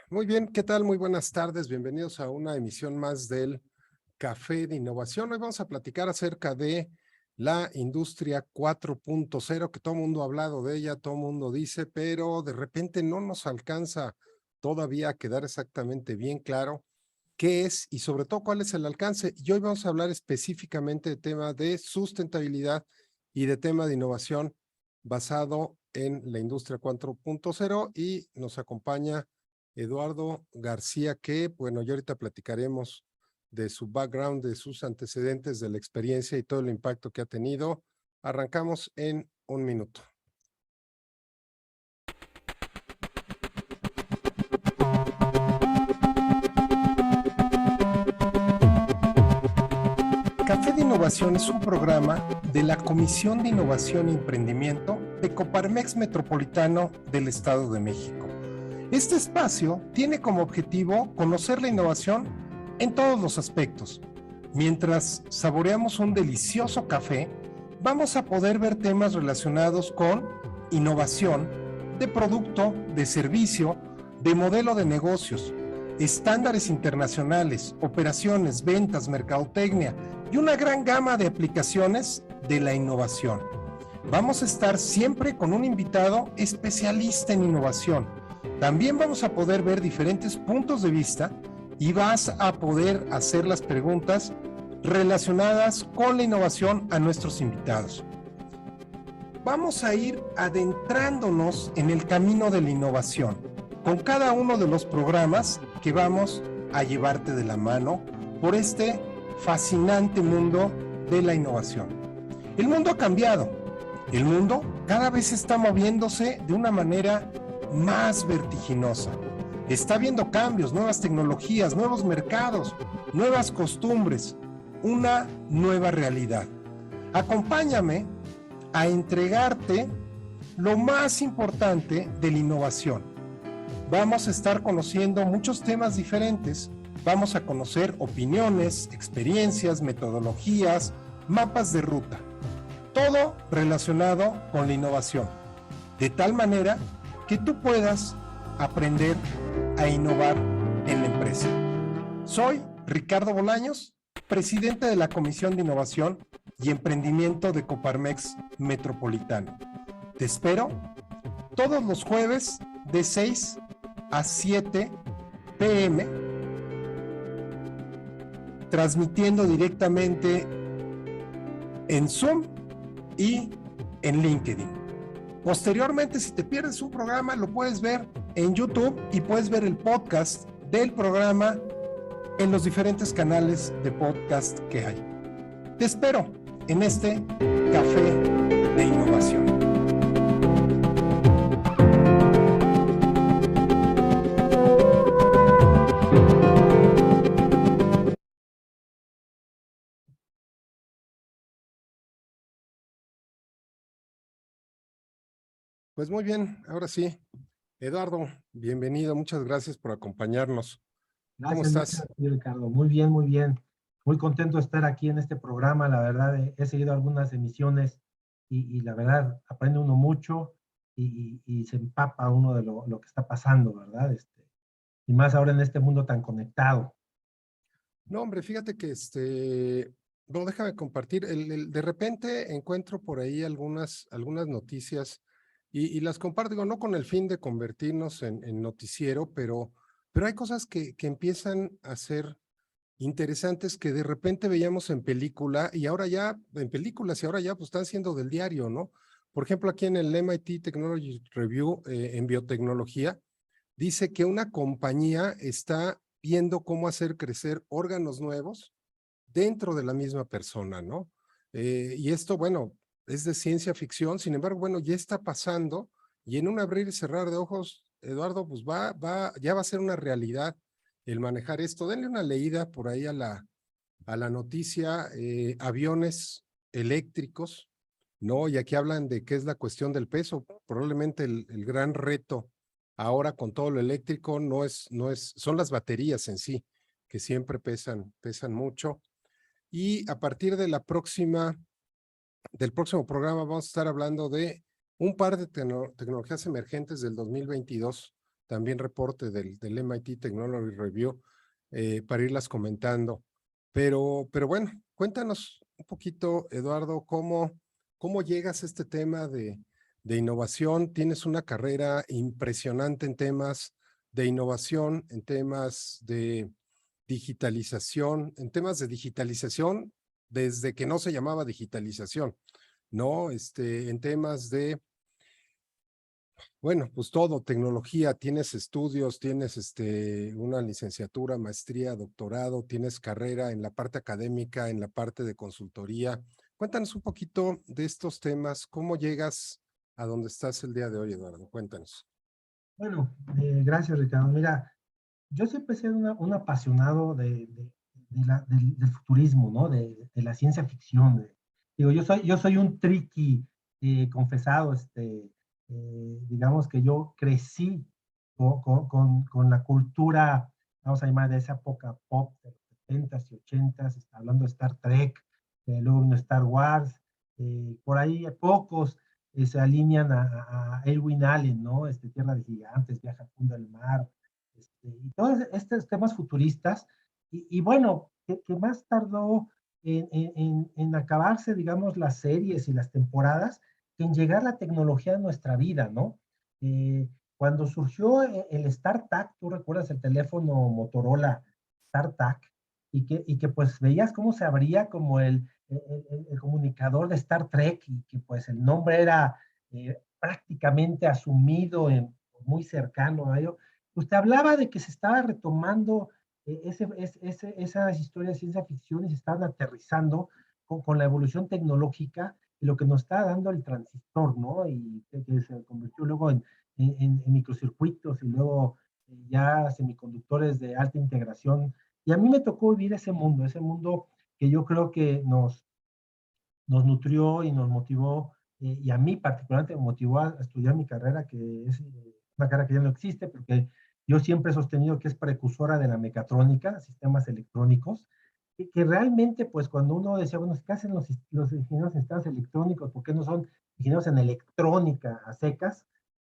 Muy bien, ¿qué tal? Muy buenas tardes, bienvenidos a una emisión más del Café de Innovación. Hoy vamos a platicar acerca de la industria 4.0, que todo el mundo ha hablado de ella, todo el mundo dice, pero de repente no nos alcanza todavía a quedar exactamente bien claro qué es y sobre todo cuál es el alcance. Y hoy vamos a hablar específicamente de tema de sustentabilidad y de tema de innovación basado en la industria 4.0 y nos acompaña Eduardo García, que bueno, ya ahorita platicaremos de su background, de sus antecedentes, de la experiencia y todo el impacto que ha tenido. Arrancamos en un minuto. Café de Innovación es un programa de la Comisión de Innovación y Emprendimiento de Coparmex Metropolitano del Estado de México. Este espacio tiene como objetivo conocer la innovación en todos los aspectos. Mientras saboreamos un delicioso café, vamos a poder ver temas relacionados con innovación, de producto, de servicio, de modelo de negocios, estándares internacionales, operaciones, ventas, mercadotecnia y una gran gama de aplicaciones de la innovación. Vamos a estar siempre con un invitado especialista en innovación. También vamos a poder ver diferentes puntos de vista y vas a poder hacer las preguntas relacionadas con la innovación a nuestros invitados. Vamos a ir adentrándonos en el camino de la innovación con cada uno de los programas que vamos a llevarte de la mano por este fascinante mundo de la innovación. El mundo ha cambiado. El mundo cada vez está moviéndose de una manera más vertiginosa. Está habiendo cambios, nuevas tecnologías, nuevos mercados, nuevas costumbres, una nueva realidad. Acompáñame a entregarte lo más importante de la innovación. Vamos a estar conociendo muchos temas diferentes, vamos a conocer opiniones, experiencias, metodologías, mapas de ruta, todo relacionado con la innovación, de tal manera que tú puedas aprender a innovar en la empresa. Soy Ricardo Bolaños, presidente de la Comisión de Innovación y Emprendimiento de Coparmex Metropolitano. Te espero todos los jueves de 6 a 7 p.m. transmitiendo directamente en Zoom y en LinkedIn. Posteriormente, si te pierdes un programa, lo puedes ver en YouTube y puedes ver el podcast del programa en los diferentes canales de podcast que hay. Te espero en este Café de Innovación. Pues muy bien, ahora sí. Eduardo, bienvenido, muchas gracias por acompañarnos. ¿Cómo Gracias, estás? gracias, Ricardo. Muy bien, muy bien. Muy contento de estar aquí en este programa. La verdad, he seguido algunas emisiones y la verdad, aprende uno mucho y se empapa uno de lo que está pasando, ¿verdad? Y más ahora en este mundo tan conectado. No, hombre, fíjate que no, déjame compartir. De repente encuentro por ahí algunas noticias y las comparto, digo, no con el fin de convertirnos en noticiero, pero hay cosas que empiezan a ser interesantes que de repente veíamos en película y ahora ya, en películas y ahora ya pues están siendo del diario, ¿no? Por ejemplo, aquí en el MIT Technology Review en biotecnología, dice que una compañía está viendo cómo hacer crecer órganos nuevos dentro de la misma persona, ¿no? Y esto, bueno, es de ciencia ficción, sin embargo, bueno, ya está pasando y en un abrir y cerrar de ojos, Eduardo, pues ya va a ser una realidad el manejar esto. Denle una leída por ahí a la noticia, aviones eléctricos, ¿no? Y aquí hablan de qué es la cuestión del peso. Probablemente el gran reto ahora con todo lo eléctrico son las baterías en sí, que siempre pesan mucho. Y a partir de del próximo programa vamos a estar hablando de un par de tecnologías emergentes del 2022 también reporte del MIT Technology Review para irlas comentando. Pero bueno, cuéntanos un poquito, Eduardo, cómo llegas a este tema de innovación. Tienes una carrera impresionante en temas de innovación, en temas de digitalización, desde que no se llamaba digitalización, ¿no? En temas de, bueno, pues todo, tecnología, tienes estudios, tienes una licenciatura, maestría, doctorado, tienes carrera en la parte académica, en la parte de consultoría. Cuéntanos un poquito de estos temas, cómo llegas a donde estás el día de hoy, Eduardo. Cuéntanos. Bueno, gracias, Ricardo. Mira, yo siempre he sido un apasionado del futurismo, ¿no? De la ciencia ficción. Digo, yo soy un triqui confesado, digamos que yo crecí con la cultura, vamos a llamar de esa época pop, de los 70s y 80s, está hablando de Star Trek, luego vino Star Wars, por ahí pocos se alinean a Elwin Allen, ¿no? Tierra de Gigantes, Viaja al fondo del mar, y todos estos temas futuristas, y bueno, que más tardó en acabarse, digamos, las series y las temporadas, que en llegar la tecnología a nuestra vida, ¿no? Cuando surgió el StarTAC, tú recuerdas el teléfono Motorola StarTAC, y que pues veías cómo se abría como el comunicador de Star Trek, y que pues el nombre era prácticamente asumido, muy cercano a ello. Usted hablaba de que se estaba retomando esas historias de ciencia ficción y se estaban aterrizando con la evolución tecnológica y lo que nos está dando el transistor, ¿no? Y que se convirtió luego en microcircuitos y luego ya semiconductores de alta integración. Y a mí me tocó vivir ese mundo que yo creo que nos nutrió y nos motivó, y a mí particularmente me motivó a estudiar mi carrera, que es una carrera que ya no existe, porque yo siempre he sostenido que es precursora de la mecatrónica, sistemas electrónicos, y que realmente, pues cuando uno decía, bueno, ¿qué hacen los ingenieros en sistemas electrónicos? ¿Por qué no son ingenieros en electrónica a secas?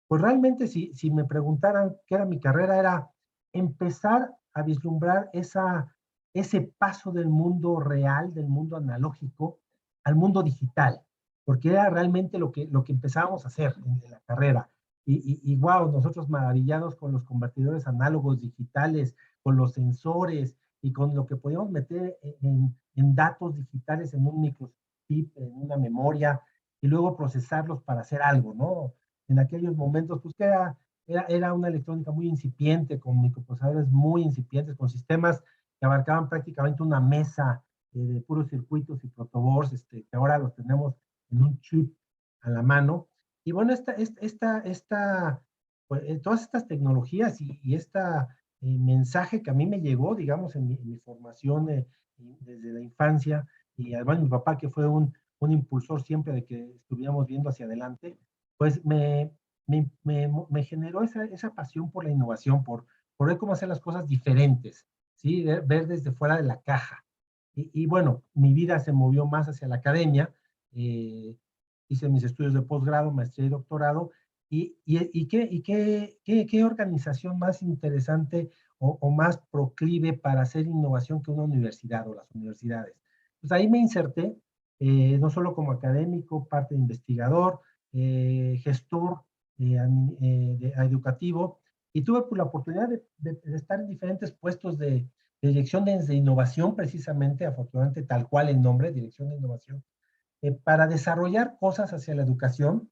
Pues realmente si me preguntaran qué era mi carrera, era empezar a vislumbrar ese paso del mundo real, del mundo analógico, al mundo digital, porque era realmente lo que empezábamos a hacer en la carrera. Y wow, nosotros maravillados con los convertidores análogos digitales, con los sensores y con lo que podíamos meter en datos digitales en un microchip, en una memoria, y luego procesarlos para hacer algo, ¿no? En aquellos momentos, pues que era una electrónica muy incipiente, con microprocesadores muy incipientes, con sistemas que abarcaban prácticamente una mesa de puros circuitos y protoboards, que ahora los tenemos en un chip a la mano. Y bueno, pues, todas estas tecnologías y mensaje que a mí me llegó, digamos, en mi formación desde la infancia, y además mi papá, que fue un impulsor siempre de que estuviéramos viendo hacia adelante, pues me generó esa pasión por la innovación, por ver cómo hacer las cosas diferentes, ¿sí? Ver desde fuera de la caja. Y bueno, mi vida se movió más hacia la academia, hice mis estudios de posgrado, maestría y doctorado, qué organización más interesante o más proclive para hacer innovación que una universidad o las universidades. Pues ahí me inserté, no solo como académico, parte de investigador, gestor educativo, y tuve pues, la oportunidad de estar en diferentes puestos de dirección de innovación, precisamente, afortunadamente tal cual el nombre, dirección de innovación, para desarrollar cosas hacia la educación,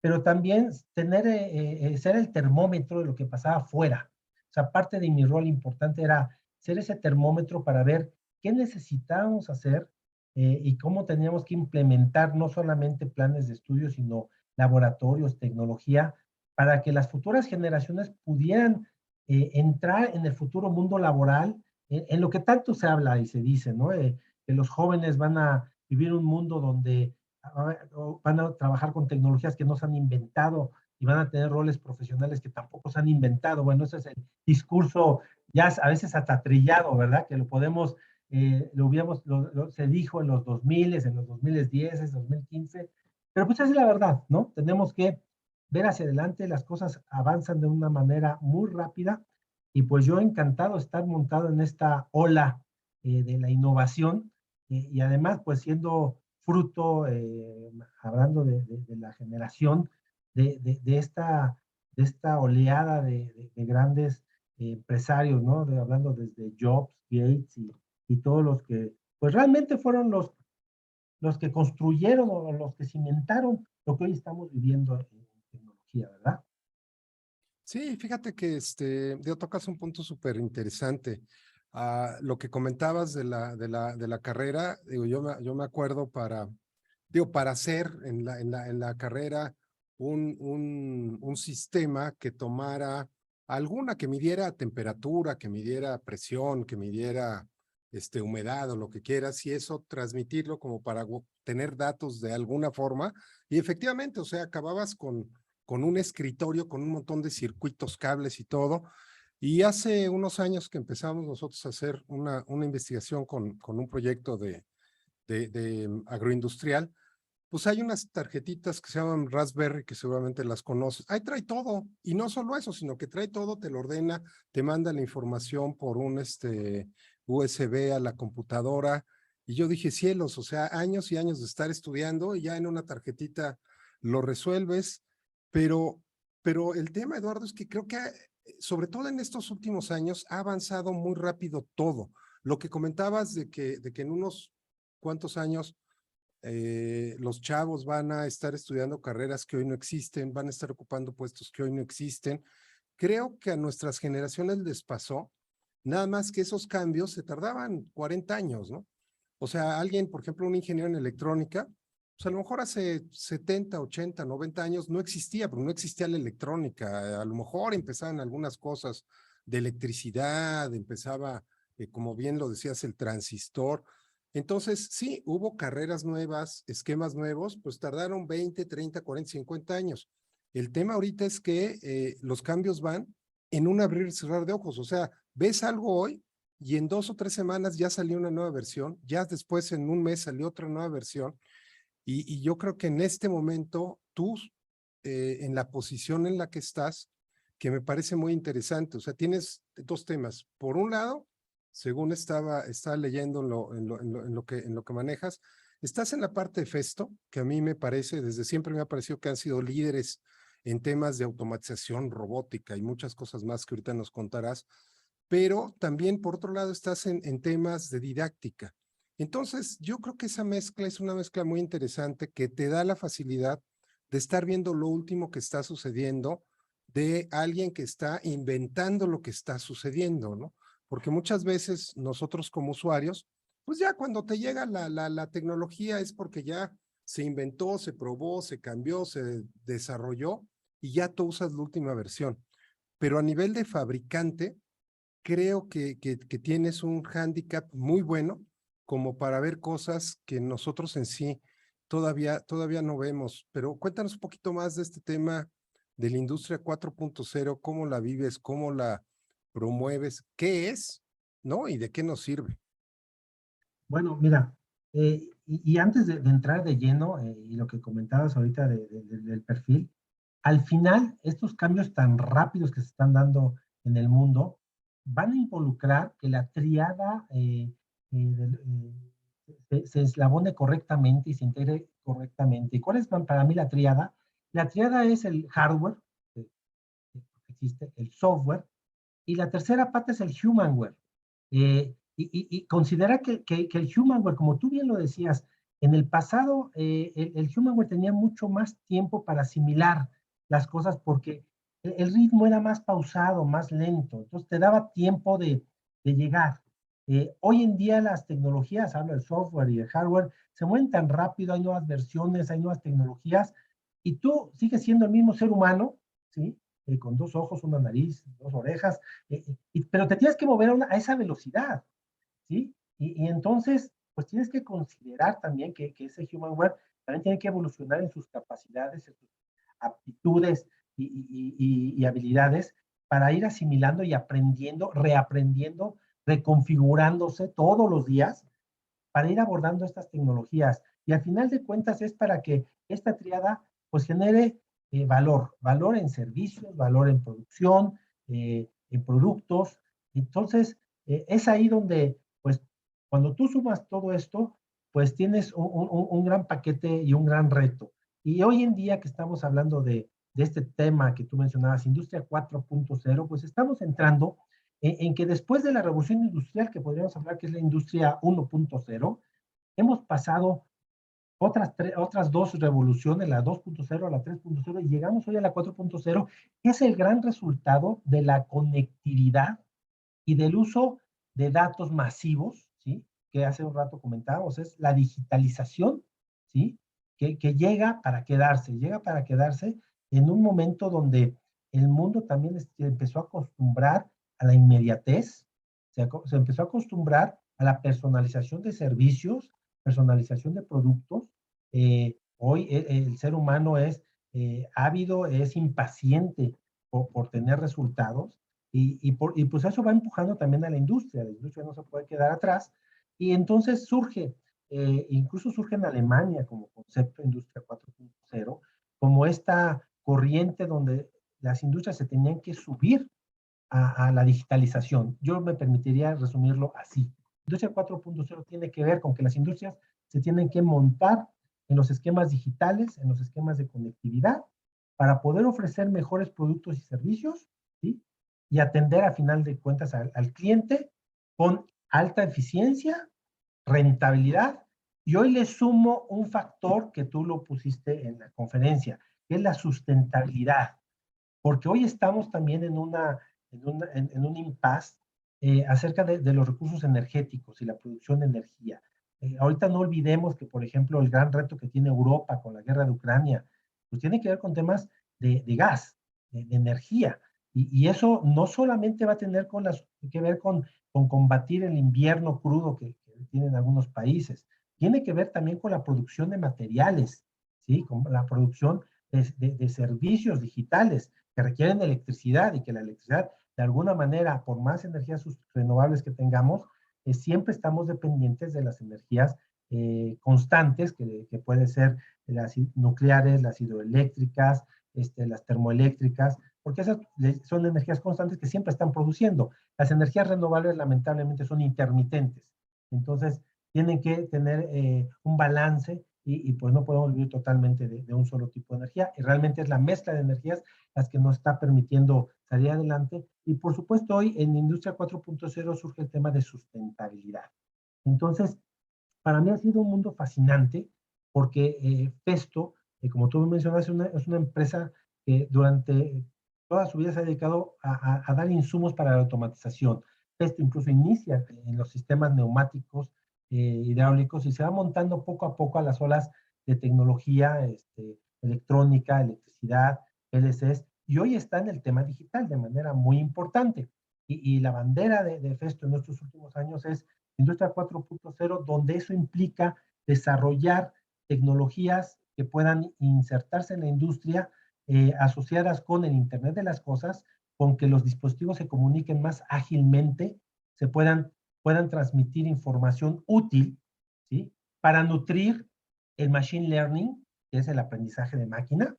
pero también ser el termómetro de lo que pasaba afuera. O sea, parte de mi rol importante era ser ese termómetro para ver qué necesitábamos hacer, y cómo teníamos que implementar no solamente planes de estudio, sino laboratorios, tecnología, para que las futuras generaciones pudieran entrar en el futuro mundo laboral, en lo que tanto se habla y se dice, ¿no? Que los jóvenes van a vivir un mundo donde van a trabajar con tecnologías que no se han inventado y van a tener roles profesionales que tampoco se han inventado. Bueno, ese es el discurso ya a veces atatrillado, ¿verdad? Que lo podemos, se dijo en los 2000, en los 2010, en 2015, pero pues esa es la verdad, ¿no? Tenemos que ver hacia adelante, las cosas avanzan de una manera muy rápida y pues yo encantado de estar montado en esta ola de la innovación y además pues siendo fruto, hablando de la generación de esta oleada de grandes empresarios, ¿no? Hablando desde Jobs, Gates y todos los que pues realmente fueron los que construyeron o los que cimentaron lo que hoy estamos viviendo en tecnología, ¿verdad? Sí, fíjate que tocas un punto súper interesante. Lo que comentabas de la carrera, digo, yo me acuerdo para hacer en la carrera un sistema que tomara alguna, que midiera temperatura, que midiera presión, que midiera humedad o lo que quieras, y eso transmitirlo como para tener datos de alguna forma. Y efectivamente, o sea, acababas con un escritorio, con un montón de circuitos, cables y todo. Y hace unos años que empezamos nosotros a hacer una investigación con un proyecto de agroindustrial, pues hay unas tarjetitas que se llaman Raspberry, que seguramente las conoces. Ahí trae todo, y no solo eso, sino que trae todo, te lo ordena, te manda la información por un USB a la computadora. Y yo dije, cielos, o sea, años y años de estar estudiando y ya en una tarjetita lo resuelves. Pero, pero el tema, Eduardo, es que creo que sobre todo en estos últimos años ha avanzado muy rápido todo. Lo que comentabas de que en unos cuantos años los chavos van a estar estudiando carreras que hoy no existen, van a estar ocupando puestos que hoy no existen. Creo que a nuestras generaciones les pasó, nada más que esos cambios se tardaban 40 años, ¿no? O sea, alguien, por ejemplo, un ingeniero en electrónica, pues a lo mejor hace 70, 80, 90 años no existía, pero no existía la electrónica. A lo mejor empezaban algunas cosas de electricidad, empezaba, como bien lo decías, el transistor. Entonces, sí, hubo carreras nuevas, esquemas nuevos, pues tardaron 20, 30, 40, 50 años. El tema ahorita es que los cambios van en un abrir y cerrar de ojos. O sea, ves algo hoy y en 2 o 3 semanas ya salió una nueva versión, ya después en un mes salió otra nueva versión. Y yo creo que en este momento tú, en la posición en la que estás, que me parece muy interesante, o sea, tienes dos temas. Por un lado, según estaba leyendo en lo que manejas, estás en la parte de Festo, que a mí me parece, desde siempre me ha parecido que han sido líderes en temas de automatización, robótica y muchas cosas más que ahorita nos contarás, pero también por otro lado estás en temas de didáctica. Entonces, yo creo que esa mezcla es una mezcla muy interesante que te da la facilidad de estar viendo lo último que está sucediendo de alguien que está inventando lo que está sucediendo, ¿no? Porque muchas veces nosotros como usuarios, pues ya cuando te llega la tecnología es porque ya se inventó, se probó, se cambió, se desarrolló y ya tú usas la última versión. Pero a nivel de fabricante, creo que tienes un hándicap muy bueno como para ver cosas que nosotros en sí todavía no vemos. Pero cuéntanos un poquito más de este tema de la industria 4.0, cómo la vives, cómo la promueves, qué es, ¿no? Y de qué nos sirve. Bueno, mira, y antes de entrar de lleno, y lo que comentabas ahorita del perfil, al final, estos cambios tan rápidos que se están dando en el mundo van a involucrar que la triada se eslabone correctamente y se integre correctamente. ¿Y cuál es para mí la triada? La triada es el hardware, que existe, el software, y la tercera pata es el humanware. Y considera que el humanware, como tú bien lo decías, en el pasado el humanware tenía mucho más tiempo para asimilar las cosas porque el ritmo era más pausado, más lento, entonces te daba tiempo de llegar. Hoy en día las tecnologías, hablo del software y el hardware, se mueven tan rápido, hay nuevas versiones, hay nuevas tecnologías, y tú sigues siendo el mismo ser humano, ¿sí? Con dos ojos, una nariz, dos orejas, pero te tienes que mover a esa velocidad, ¿sí? Y entonces, pues tienes que considerar también que ese humanware también tiene que evolucionar en sus capacidades, en sus aptitudes y habilidades para ir asimilando y aprendiendo, reaprendiendo, reconfigurándose todos los días para ir abordando estas tecnologías. Y al final de cuentas es para que esta triada pues genere valor en servicios, valor en producción, en productos. Entonces, es ahí donde, pues, cuando tú sumas todo esto, pues tienes un gran paquete y un gran reto. Y hoy en día que estamos hablando de este tema que tú mencionabas, Industria 4.0, pues estamos entrando en que después de la revolución industrial, que podríamos hablar que es la Industria 1.0, hemos pasado otras dos revoluciones, la 2.0, la 3.0, y llegamos hoy a la 4.0, que es el gran resultado de la conectividad y del uso de datos masivos, ¿sí? Que hace un rato comentábamos, es la digitalización, ¿sí? Que llega para quedarse en un momento donde el mundo también empezó a acostumbrar a la inmediatez, se empezó a acostumbrar a la personalización de servicios, personalización de productos. Hoy el ser humano es ávido, es impaciente por tener resultados y pues eso va empujando también a la industria no se puede quedar atrás y entonces incluso surge en Alemania como concepto de Industria 4.0, como esta corriente donde las industrias se tenían que subir a la digitalización. Yo me permitiría resumirlo así. Industria 4.0 tiene que ver con que las industrias se tienen que montar en los esquemas digitales, en los esquemas de conectividad, para poder ofrecer mejores productos y servicios, ¿sí? Y atender a final de cuentas al cliente con alta eficiencia, rentabilidad, y hoy le sumo un factor que tú lo pusiste en la conferencia, que es la sustentabilidad, porque hoy estamos también en un impasse acerca de los recursos energéticos y la producción de energía. Ahorita no olvidemos que, por ejemplo, el gran reto que tiene Europa con la guerra de Ucrania, pues tiene que ver con temas de gas, de energía. Y eso no solamente va a tener que ver con combatir el invierno crudo que tienen algunos países, tiene que ver también con la producción de materiales, ¿sí? Con la producción de servicios digitales que requieren electricidad y que la electricidad, de alguna manera, por más energías renovables que tengamos, siempre estamos dependientes de las energías constantes, que pueden ser las nucleares, las hidroeléctricas, las termoeléctricas, porque esas son energías constantes que siempre están produciendo. Las energías renovables lamentablemente son intermitentes, entonces tienen que tener un balance y pues no podemos vivir totalmente de un solo tipo de energía y realmente es la mezcla de energías las que nos está permitiendo salir adelante y por supuesto hoy en Industria 4.0 surge el tema de sustentabilidad. Entonces, para mí ha sido un mundo fascinante porque Festo, como tú mencionas, es una empresa que durante toda su vida se ha dedicado a dar insumos para la automatización. Festo incluso inicia en los sistemas neumáticos hidráulicos y se va montando poco a poco a las olas de tecnología electrónica, electricidad, PLCs, y hoy está en el tema digital de manera muy importante. Y la bandera de Festo en nuestros últimos años es Industria 4.0, donde eso implica desarrollar tecnologías que puedan insertarse en la industria asociadas con el Internet de las Cosas, con que los dispositivos se comuniquen más ágilmente, puedan transmitir información útil, ¿sí? Para nutrir el machine learning, que es el aprendizaje de máquina,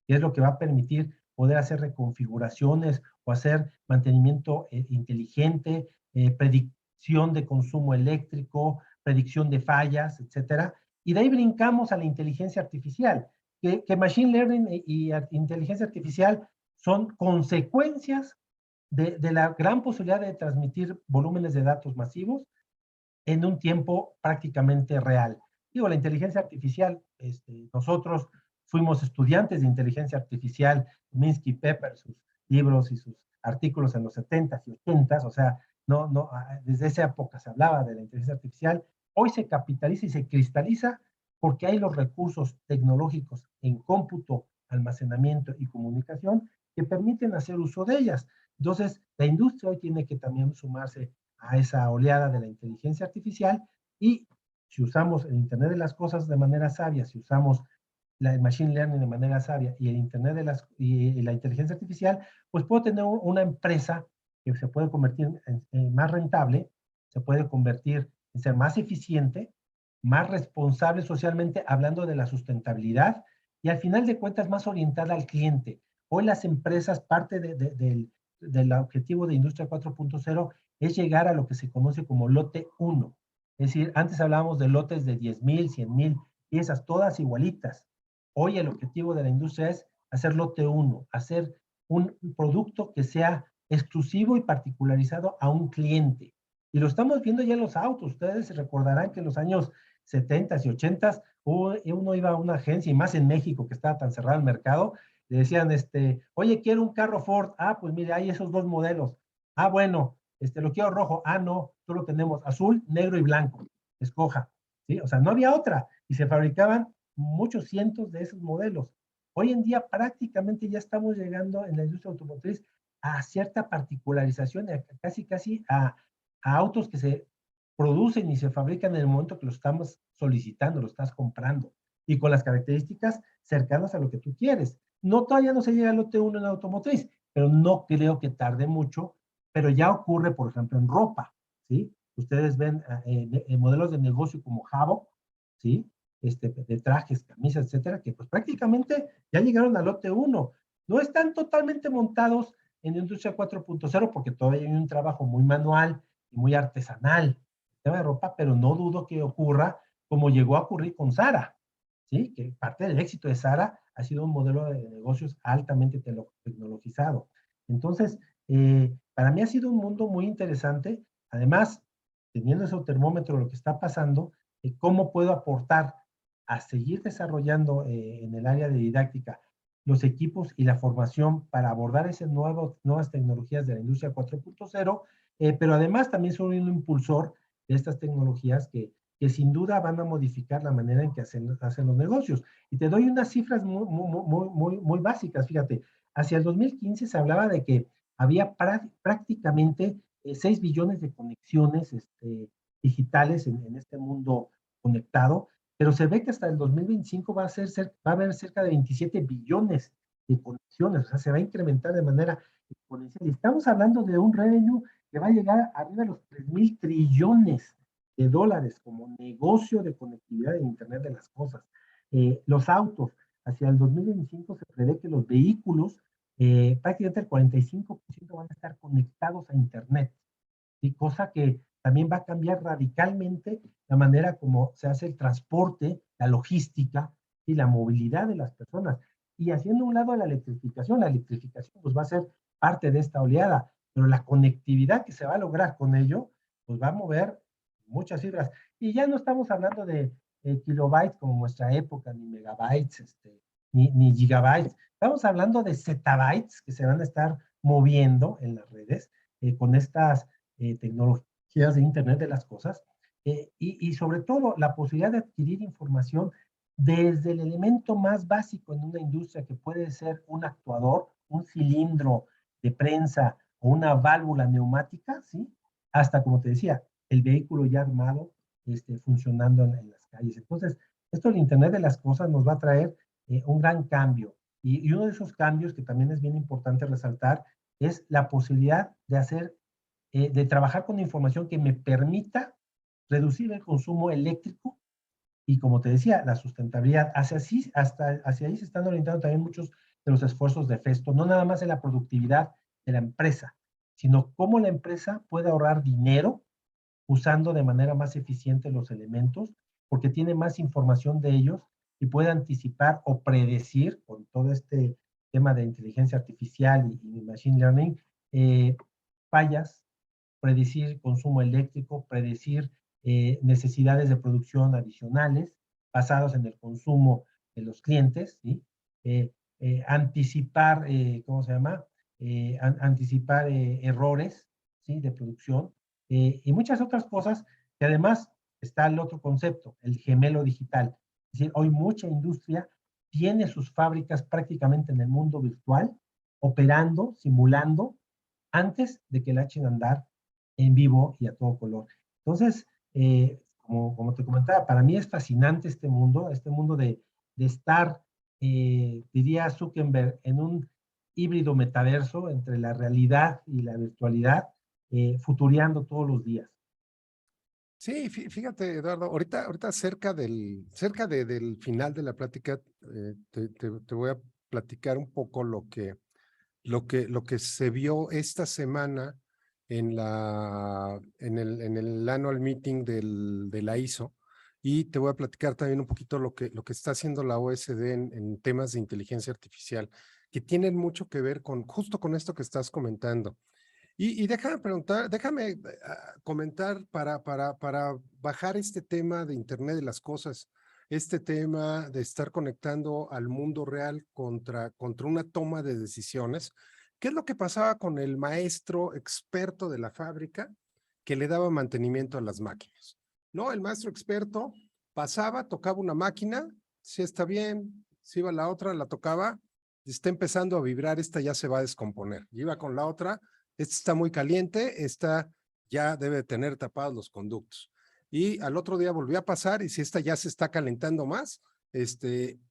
que es lo que va a permitir poder hacer reconfiguraciones o hacer mantenimiento inteligente, predicción de consumo eléctrico, predicción de fallas, etcétera. Y de ahí brincamos a la inteligencia artificial, que Machine Learning y inteligencia artificial son consecuencias de la gran posibilidad de transmitir volúmenes de datos masivos en un tiempo prácticamente real. Digo, la inteligencia artificial, nosotros fuimos estudiantes de inteligencia artificial, Minsky Pepper, sus libros y sus artículos en los 70s y 80s, o sea, desde esa época se hablaba de la inteligencia artificial, hoy se capitaliza y se cristaliza porque hay los recursos tecnológicos en cómputo, almacenamiento y comunicación que permiten hacer uso de ellas. Entonces, la industria hoy tiene que también sumarse a esa oleada de la inteligencia artificial y si usamos el Internet de las Cosas de manera sabia, si usamos el Machine Learning de manera sabia y el Internet y la inteligencia artificial, pues puedo tener una empresa que se puede convertir en más rentable, se puede convertir en ser más eficiente, más responsable socialmente, hablando de la sustentabilidad y al final de cuentas más orientada al cliente. Hoy las empresas, parte del objetivo de Industria 4.0 es llegar a lo que se conoce como lote 1. Es decir, antes hablábamos de lotes de 10,000, 100,000 piezas, todas igualitas. Hoy el objetivo de la industria es hacer lote 1, hacer un producto que sea exclusivo y particularizado a un cliente. Y lo estamos viendo ya en los autos. Ustedes recordarán que en los años 70 y 80 uno iba a una agencia, y más en México, que estaba tan cerrado el mercado, le decían, oye, quiero un carro Ford. Ah, pues mire, hay esos dos modelos. Ah, bueno, lo quiero rojo. Ah, no, solo tenemos azul, negro y blanco. Escoja. ¿Sí? O sea, no había otra. Y se fabricaban muchos cientos de esos modelos. Hoy en día prácticamente ya estamos llegando en la industria automotriz a cierta particularización, casi a autos que se producen y se fabrican en el momento que lo estamos solicitando, lo estás comprando, y con las características cercanas a lo que tú quieres. No, todavía no se llega al lote 1 en automotriz, pero no creo que tarde mucho, pero ya ocurre, por ejemplo, en ropa, ¿sí? Ustedes ven en modelos de negocio como Jabo, ¿sí? De trajes, camisas, etcétera, que pues prácticamente ya llegaron al lote 1. No están totalmente montados en industria 4.0 porque todavía hay un trabajo muy manual y muy artesanal, tema de ropa, pero no dudo que ocurra como llegó a ocurrir con Zara, ¿sí? Que parte del éxito de Zara ha sido un modelo de negocios altamente tecnologizado. Entonces, para mí ha sido un mundo muy interesante. Además, teniendo ese termómetro de lo que está pasando, cómo puedo aportar a seguir desarrollando en el área de didáctica los equipos y la formación para abordar esas nuevas tecnologías de la industria 4.0, pero además también soy un impulsor de estas tecnologías que sin duda van a modificar la manera en que hacen los negocios. Y te doy unas cifras muy básicas, fíjate, hacia el 2015 se hablaba de que había prácticamente 6 billones de conexiones digitales en este mundo conectado, pero se ve que hasta el 2025 va a haber cerca de 27 billones de conexiones, o sea, se va a incrementar de manera exponencial. Y estamos hablando de un revenue que va a llegar arriba de los 3,000 trillones de dólares como negocio de conectividad en Internet de las cosas. Los autos, hacia el 2025 se prevé que los vehículos, prácticamente el 45% van a estar conectados a Internet, ¿sí? Cosa que también va a cambiar radicalmente la manera como se hace el transporte, la logística y la movilidad de las personas. Y haciendo un lado la electrificación pues va a ser parte de esta oleada, pero la conectividad que se va a lograr con ello, pues va a mover muchas fibras. Y ya no estamos hablando de kilobytes como en nuestra época, ni megabytes, ni gigabytes. Estamos hablando de zettabytes que se van a estar moviendo en las redes con estas tecnologías de Internet de las cosas, y sobre todo la posibilidad de adquirir información desde el elemento más básico en una industria que puede ser un actuador, un cilindro de prensa o una válvula neumática, ¿sí? Hasta, como te decía, el vehículo ya armado funcionando en las calles. Entonces, esto del Internet de las cosas nos va a traer un gran cambio. Y uno de esos cambios que también es bien importante resaltar es la posibilidad de trabajar con información que me permita reducir el consumo eléctrico y, como te decía, la sustentabilidad. Hacia ahí se están orientando también muchos de los esfuerzos de Festo, no nada más en la productividad de la empresa, sino cómo la empresa puede ahorrar dinero usando de manera más eficiente los elementos, porque tiene más información de ellos y puede anticipar o predecir con todo este tema de inteligencia artificial y machine learning, fallas, predecir consumo eléctrico, predecir necesidades de producción adicionales basados en el consumo de los clientes, ¿sí? Anticipar, ¿cómo se llama? Anticipar errores, ¿sí? De producción y muchas otras cosas que además está el otro concepto, el gemelo digital. Es decir, hoy mucha industria tiene sus fábricas prácticamente en el mundo virtual, operando, simulando, antes de que la echen a andar en vivo y a todo color. Entonces, como te comentaba, para mí es fascinante este mundo de estar, diría Zuckerberg, en un híbrido metaverso entre la realidad y la virtualidad, futureando todos los días. Sí, fíjate, Eduardo, ahorita cerca del final de la plática, te voy a platicar un poco lo que se vio esta semana en el annual meeting de la ISO, y te voy a platicar también un poquito lo que está haciendo la OSD en temas de inteligencia artificial, que tienen mucho que ver justo con esto que estás comentando. Y déjame comentar para bajar este tema de Internet de las cosas, este tema de estar conectando al mundo real contra una toma de decisiones. ¿Qué es lo que pasaba con el maestro experto de la fábrica que le daba mantenimiento a las máquinas? No, el maestro experto pasaba, tocaba una máquina, si está bien, si iba la otra, la tocaba, está empezando a vibrar, esta ya se va a descomponer. Iba con la otra, esta está muy caliente, esta ya debe tener tapados los conductos. Y al otro día volvió a pasar, y si esta ya se está calentando más,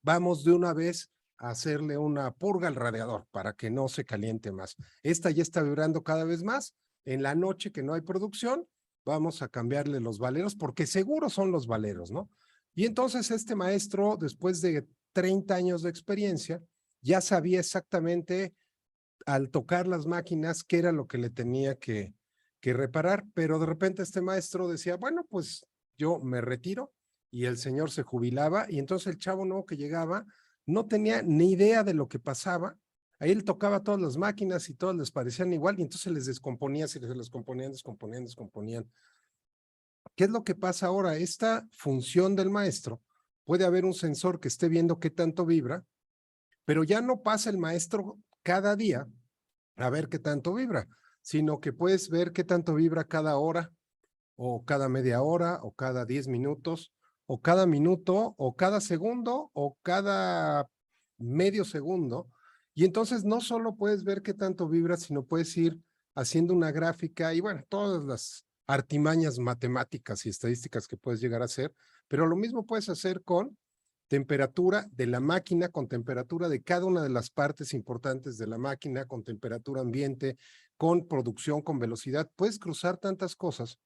vamos de una vez a hacerle una purga al radiador para que no se caliente más. Esta ya está vibrando cada vez más. En la noche que no hay producción, vamos a cambiarle los valeros, porque seguro son los valeros, ¿no? Y entonces este maestro, después de 30 años de experiencia, ya sabía exactamente al tocar las máquinas qué era lo que le tenía que reparar, pero de repente este maestro decía, bueno, pues yo me retiro, y el señor se jubilaba, y entonces el chavo nuevo que llegaba no tenía ni idea de lo que pasaba. Ahí él tocaba todas las máquinas y todas les parecían igual, y entonces les descomponía, se les descomponían. ¿Qué es lo que pasa ahora? Esta función del maestro, puede haber un sensor que esté viendo qué tanto vibra, pero ya no pasa el maestro cada día a ver qué tanto vibra, sino que puedes ver qué tanto vibra cada hora, o cada media hora, o cada 10 minutos, o cada minuto, o cada segundo, o cada medio segundo. Y entonces no solo puedes ver qué tanto vibra, sino puedes ir haciendo una gráfica y, bueno, todas las artimañas matemáticas y estadísticas que puedes llegar a hacer, pero lo mismo puedes hacer con temperatura de la máquina, con temperatura de cada una de las partes importantes de la máquina, con temperatura ambiente, con producción, con velocidad. Puedes cruzar tantas cosas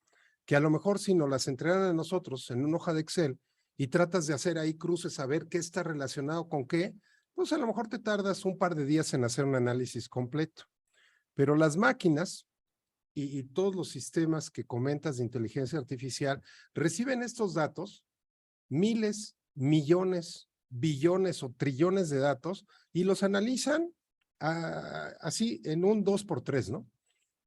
que a lo mejor, si nos las entregan a nosotros en una hoja de Excel y tratas de hacer ahí cruces a ver qué está relacionado con qué, pues a lo mejor te tardas un par de días en hacer un análisis completo. Pero las máquinas y todos los sistemas que comentas de inteligencia artificial reciben estos datos, miles, millones, billones o trillones de datos, y los analizan así en un 2x3, ¿no?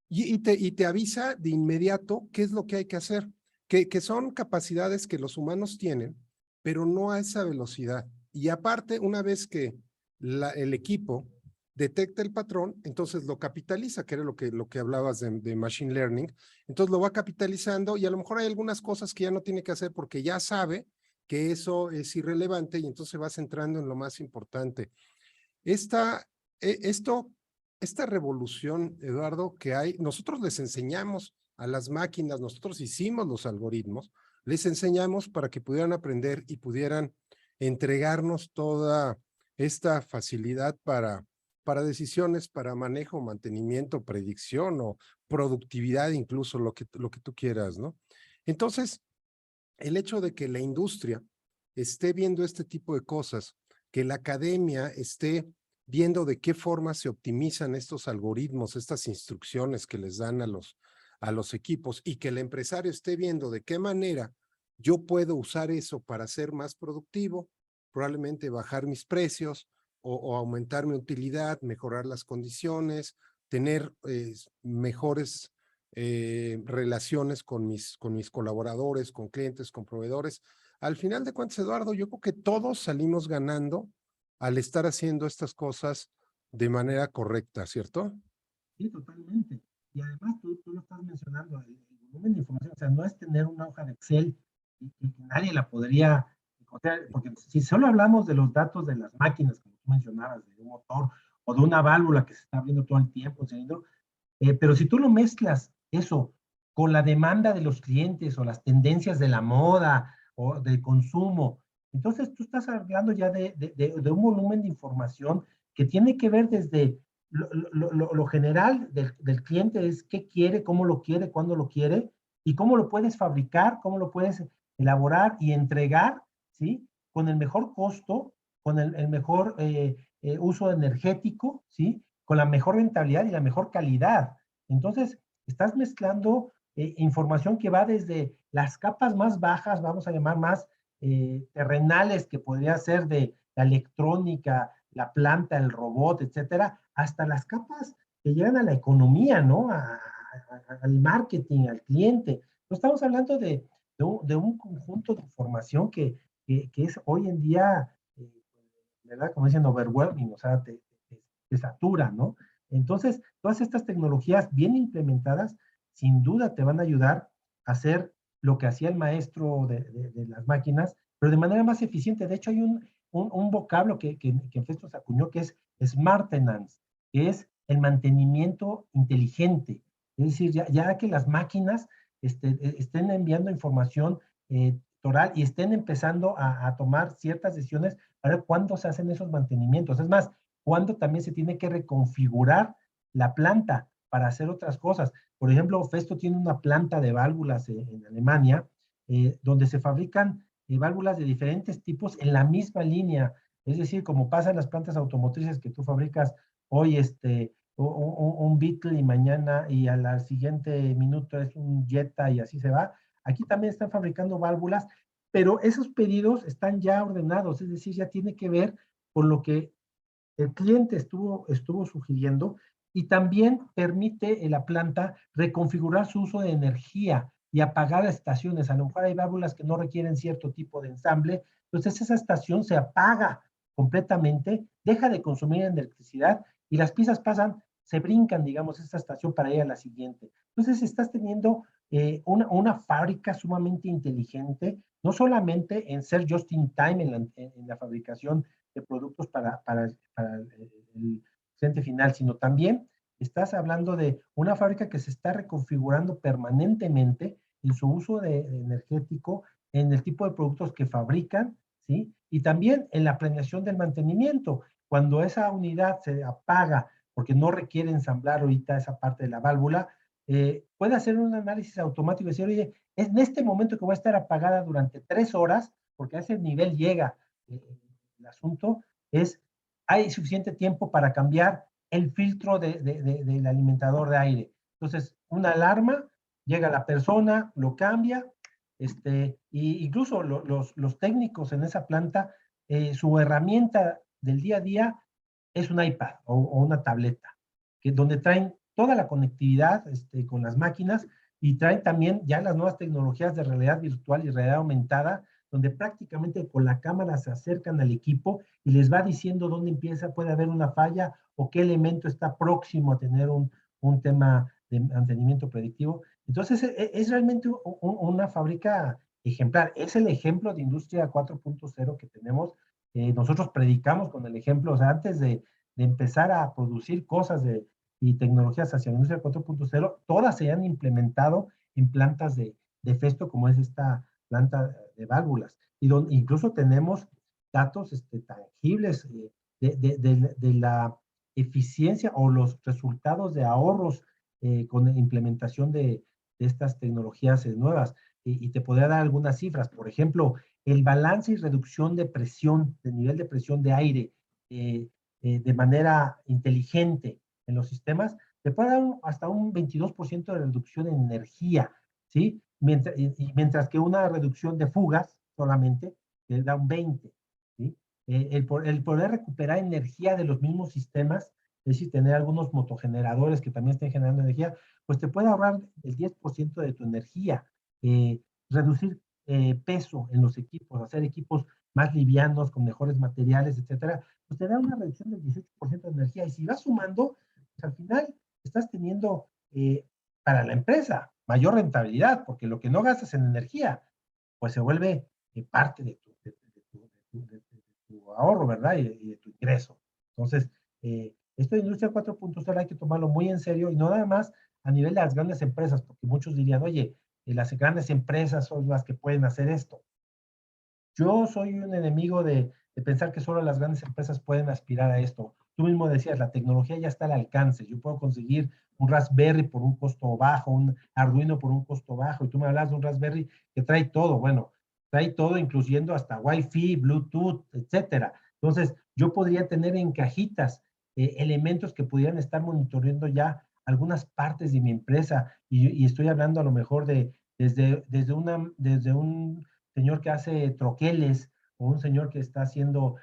Y te avisa de inmediato qué es lo que hay que hacer, que son capacidades que los humanos tienen, pero no a esa velocidad. Y aparte, una vez que el equipo detecta el patrón, entonces lo capitaliza, que era lo que hablabas de machine learning. Entonces lo va capitalizando, y a lo mejor hay algunas cosas que ya no tiene que hacer porque ya sabe que eso es irrelevante, y entonces va centrando en lo más importante. Esta, eh, esto, esta revolución, Eduardo, que hay, nosotros les enseñamos a las máquinas, nosotros hicimos los algoritmos, les enseñamos para que pudieran aprender y pudieran entregarnos toda esta facilidad para decisiones, para manejo, mantenimiento, predicción o productividad, incluso lo que tú quieras, ¿no? Entonces, el hecho de que la industria esté viendo este tipo de cosas, que la academia esté viendo de qué forma se optimizan estos algoritmos, estas instrucciones que les dan a los equipos, y que el empresario esté viendo de qué manera yo puedo usar eso para ser más productivo, probablemente bajar mis precios o aumentar mi utilidad, mejorar las condiciones, tener mejores relaciones con mis colaboradores, con clientes, con proveedores. Al final de cuentas, Eduardo, yo creo que todos salimos ganando al estar haciendo estas cosas de manera correcta, ¿cierto? Sí, totalmente. Y además tú lo estás mencionando, el volumen de información, o sea, no es tener una hoja de Excel y que nadie la podría encontrar, porque si solo hablamos de los datos de las máquinas, como tú mencionabas, de un motor o de una válvula que se está abriendo todo el tiempo, encendiendo, pero si tú lo mezclas eso con la demanda de los clientes o las tendencias de la moda o del consumo, entonces tú estás hablando ya de un volumen de información que tiene que ver desde lo general del cliente, es qué quiere, cómo lo quiere, cuándo lo quiere, y cómo lo puedes fabricar, cómo lo puedes elaborar y entregar, ¿sí? Con el mejor costo, con el mejor uso energético, ¿sí? Con la mejor rentabilidad y la mejor calidad. Entonces, estás mezclando información que va desde las capas más bajas, vamos a llamar más terrenales, que podría ser de la electrónica, la planta, el robot, etcétera, hasta las capas que llegan a la economía, ¿no? Al marketing, al cliente. No estamos hablando de un conjunto de información que es hoy en día, ¿verdad? Como dicen, overwhelming, o sea, te satura, ¿no? Entonces, todas estas tecnologías bien implementadas, sin duda te van a ayudar a hacer lo que hacía el maestro de las máquinas, pero de manera más eficiente. De hecho, hay un vocablo que Festo se acuñó, que es smartenance, que es el mantenimiento inteligente. Es decir, ya que las máquinas estén enviando información toral y estén empezando a tomar ciertas decisiones para ver cuándo se hacen esos mantenimientos. Es más, cuándo también se tiene que reconfigurar la planta para hacer otras cosas. Por ejemplo, Festo tiene una planta de válvulas en Alemania, donde se fabrican válvulas de diferentes tipos en la misma línea. Es decir, como pasa en las plantas automotrices, que tú fabricas hoy un Beetle y mañana y a la siguiente minuto es un Jetta y así se va. Aquí también están fabricando válvulas, pero esos pedidos están ya ordenados, es decir, ya tiene que ver con lo que el cliente estuvo sugiriendo, y también permite en la planta reconfigurar su uso de energía y apagar estaciones. A lo mejor hay válvulas que no requieren cierto tipo de ensamble, entonces esa estación se apaga completamente, deja de consumir electricidad y las piezas pasan, se brincan, digamos, esa estación para ir a la siguiente. Entonces estás teniendo una fábrica sumamente inteligente, no solamente en ser just in time en la fabricación de productos para el cliente final, sino también estás hablando de una fábrica que se está reconfigurando permanentemente en su uso energético, en el tipo de productos que fabrican, ¿sí? Y también en la planeación del mantenimiento. Cuando esa unidad se apaga porque no requiere ensamblar ahorita esa parte de la válvula, puede hacer un análisis automático y decir, oye, es en este momento que voy a estar apagada durante 3 horas, porque a ese nivel llega el asunto, hay suficiente tiempo para cambiar el filtro del alimentador de aire. Entonces, una alarma, llega la persona, lo cambia, y incluso los técnicos en esa planta, su herramienta del día a día es un iPad o una tableta, donde traen toda la conectividad con las máquinas, y traen también ya las nuevas tecnologías de realidad virtual y realidad aumentada, donde prácticamente con la cámara se acercan al equipo y les va diciendo dónde puede haber una falla o qué elemento está próximo a tener un tema de mantenimiento predictivo. Entonces, es realmente una fábrica ejemplar. Es el ejemplo de Industria 4.0 que tenemos. Nosotros predicamos con el ejemplo, o sea, antes de empezar a producir cosas y tecnologías hacia la Industria 4.0, todas se han implementado en plantas de Festo, como es esta planta de válvulas, y donde incluso tenemos datos tangibles de la eficiencia o los resultados de ahorros con la implementación de estas tecnologías nuevas. Y te podría dar algunas cifras. Por ejemplo, el balance y reducción de presión, de nivel de presión de aire de manera inteligente en los sistemas, te puede dar hasta un 22% de reducción en energía, ¿sí? Mientras que una reducción de fugas solamente te da un 20%, ¿sí? El poder recuperar energía de los mismos sistemas, es decir, tener algunos motogeneradores que también estén generando energía, pues te puede ahorrar el 10% de tu energía, reducir peso en los equipos, hacer equipos más livianos, con mejores materiales, etcétera, pues te da una reducción del 18% de energía. Y si vas sumando, pues al final estás teniendo para la empresa mayor rentabilidad, porque lo que no gastas en energía, pues se vuelve parte de tu ahorro, ¿verdad? Y de tu ingreso. Entonces, esto de Industria 4.0 hay que tomarlo muy en serio, y no nada más a nivel de las grandes empresas, porque muchos dirían, oye, las grandes empresas son las que pueden hacer esto. Yo soy un enemigo de pensar que solo las grandes empresas pueden aspirar a esto. Tú mismo decías, la tecnología ya está al alcance. Yo puedo conseguir un Raspberry por un costo bajo, un Arduino por un costo bajo, y tú me hablas de un Raspberry que trae todo, bueno, trae todo incluyendo hasta Wi-Fi, Bluetooth, etcétera. Entonces, yo podría tener en cajitas elementos que pudieran estar monitoreando ya algunas partes de mi empresa, y estoy hablando a lo mejor desde un señor que hace troqueles, o un señor que está haciendo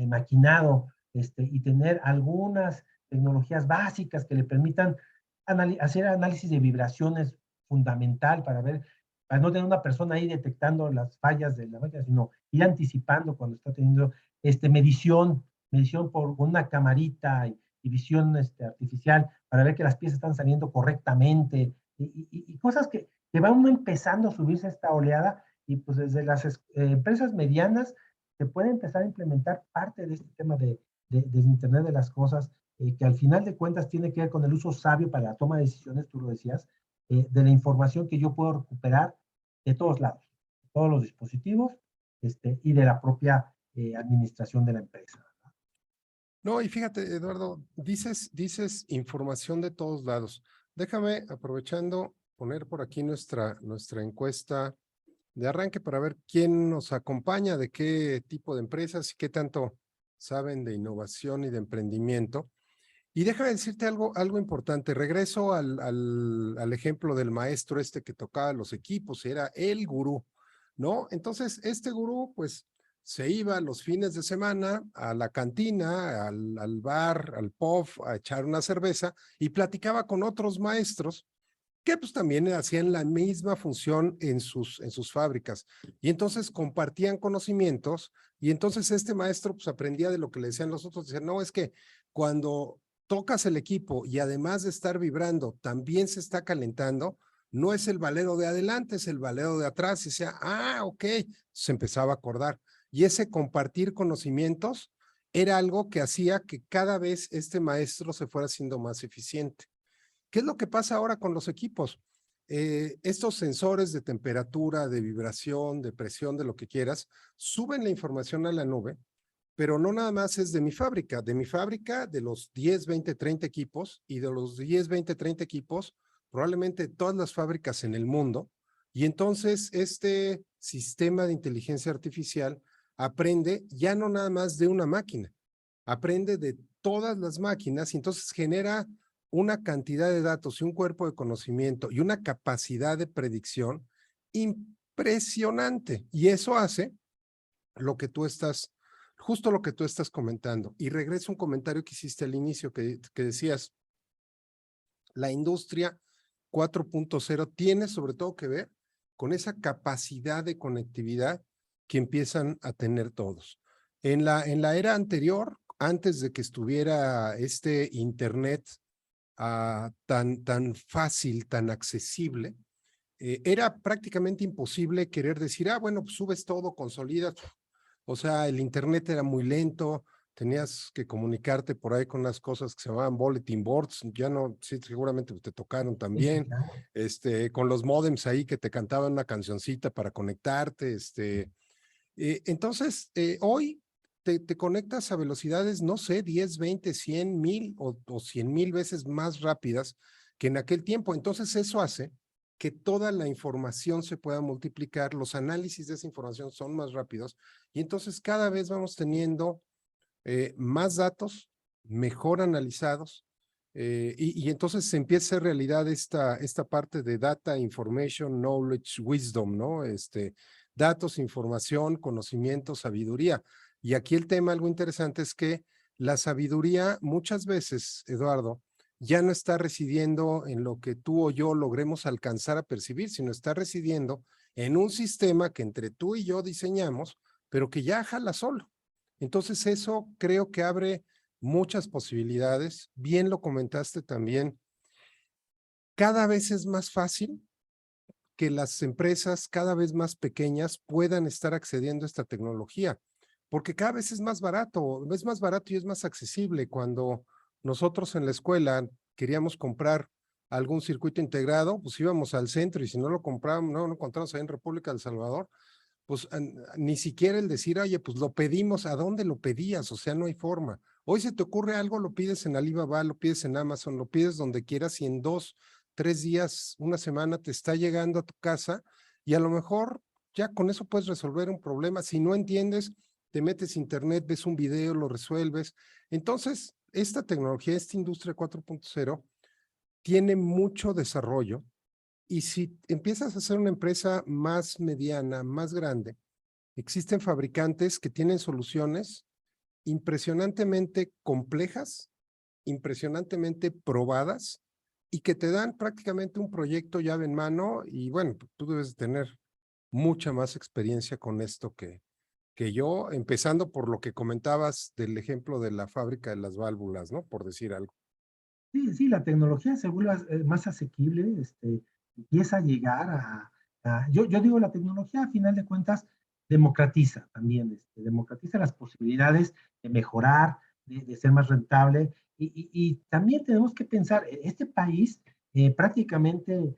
maquinado, y tener algunas tecnologías básicas que le permitan hacer análisis de vibraciones fundamental para no tener una persona ahí detectando las fallas de la máquina, sino ir anticipando cuando está teniendo medición por una camarita y visión artificial para ver que las piezas están saliendo correctamente, y cosas que va uno empezando a subirse a esta oleada, y pues desde las empresas medianas se puede empezar a implementar parte de este tema del Internet de las cosas, que al final de cuentas tiene que ver con el uso sabio para la toma de decisiones, tú lo decías, de la información que yo puedo recuperar de todos lados, de todos los dispositivos, y de la propia administración de la empresa. No, y fíjate, Eduardo, dices información de todos lados. Déjame, aprovechando, poner por aquí nuestra encuesta de arranque para ver quién nos acompaña, de qué tipo de empresas y qué tanto saben de innovación y de emprendimiento. Y déjame decirte algo importante. Regreso al ejemplo del maestro que tocaba los equipos, era el gurú, ¿no? Entonces, este gurú, pues, se iba los fines de semana a la cantina, al bar, al pub, a echar una cerveza y platicaba con otros maestros que pues también hacían la misma función en sus fábricas. Y entonces compartían conocimientos, y entonces este maestro pues aprendía de lo que le decían los otros. Decían, no, es que cuando tocas el equipo y además de estar vibrando, también se está calentando, no es el valero de adelante, es el valero de atrás. Y decía, ok, se empezaba a acordar. Y ese compartir conocimientos era algo que hacía que cada vez este maestro se fuera siendo más eficiente. ¿Qué es lo que pasa ahora con los equipos? Estos sensores de temperatura, de vibración, de presión, de lo que quieras, suben la información a la nube, pero no nada más es de mi fábrica, de los 10, 20, 30 equipos, y de los 10, 20, 30 equipos, probablemente todas las fábricas en el mundo, y entonces este sistema de inteligencia artificial aprende ya no nada más de una máquina, aprende de todas las máquinas, y entonces genera una cantidad de datos y un cuerpo de conocimiento y una capacidad de predicción impresionante. Y eso hace lo que tú estás, justo lo que tú estás comentando. Y regreso a un comentario que hiciste al inicio, que decías, la industria 4.0 tiene sobre todo que ver con esa capacidad de conectividad que empiezan a tener todos. En la era anterior, antes de que estuviera este Internet tan fácil, tan accesible, era prácticamente imposible querer decir, bueno, pues subes todo, consolidas. O sea, el Internet era muy lento, tenías que comunicarte por ahí con unas cosas que se llamaban bulletin boards, ya no, sí, seguramente te tocaron también, con los módems ahí que te cantaban una cancioncita para conectarte, entonces, hoy te conectas a velocidades, no sé, 10, 20, 100, 1000 o 100,000 veces más rápidas que en aquel tiempo. Entonces, eso hace que toda la información se pueda multiplicar, los análisis de esa información son más rápidos, y entonces cada vez vamos teniendo más datos, mejor analizados, y entonces se empieza a hacer realidad esta parte de data, information, knowledge, wisdom, ¿no? Datos, información, conocimiento, sabiduría. Y aquí el tema, algo interesante, es que la sabiduría muchas veces, Eduardo, ya no está residiendo en lo que tú o yo logremos alcanzar a percibir, sino está residiendo en un sistema que entre tú y yo diseñamos, pero que ya jala solo. Entonces eso creo que abre muchas posibilidades. Bien lo comentaste también. Cada vez es más fácil que las empresas cada vez más pequeñas puedan estar accediendo a esta tecnología, porque cada vez es más barato y es más accesible. Cuando nosotros en la escuela queríamos comprar algún circuito integrado, pues íbamos al centro, y si no lo comprábamos, no lo encontramos ahí en República del Salvador, pues ni siquiera el decir, oye, pues lo pedimos, ¿a dónde lo pedías? O sea, no hay forma. Hoy se te ocurre algo, lo pides en Alibaba, lo pides en Amazon, lo pides donde quieras y en 2, 3 días, una semana te está llegando a tu casa y a lo mejor ya con eso puedes resolver un problema. Si no entiendes, te metes a internet, ves un video, lo resuelves. Entonces, esta tecnología, esta industria 4.0 tiene mucho desarrollo y si empiezas a hacer una empresa más mediana, más grande, existen fabricantes que tienen soluciones impresionantemente complejas, impresionantemente probadas y que te dan prácticamente un proyecto llave en mano y bueno, tú debes tener mucha más experiencia con esto que yo, empezando por lo que comentabas del ejemplo de la fábrica de las válvulas, ¿no? Por decir algo. Sí, sí, la tecnología se vuelve más asequible, empieza a llegar yo digo, la tecnología a final de cuentas democratiza también, democratiza las posibilidades de mejorar, de ser más rentable, y también tenemos que pensar, este país prácticamente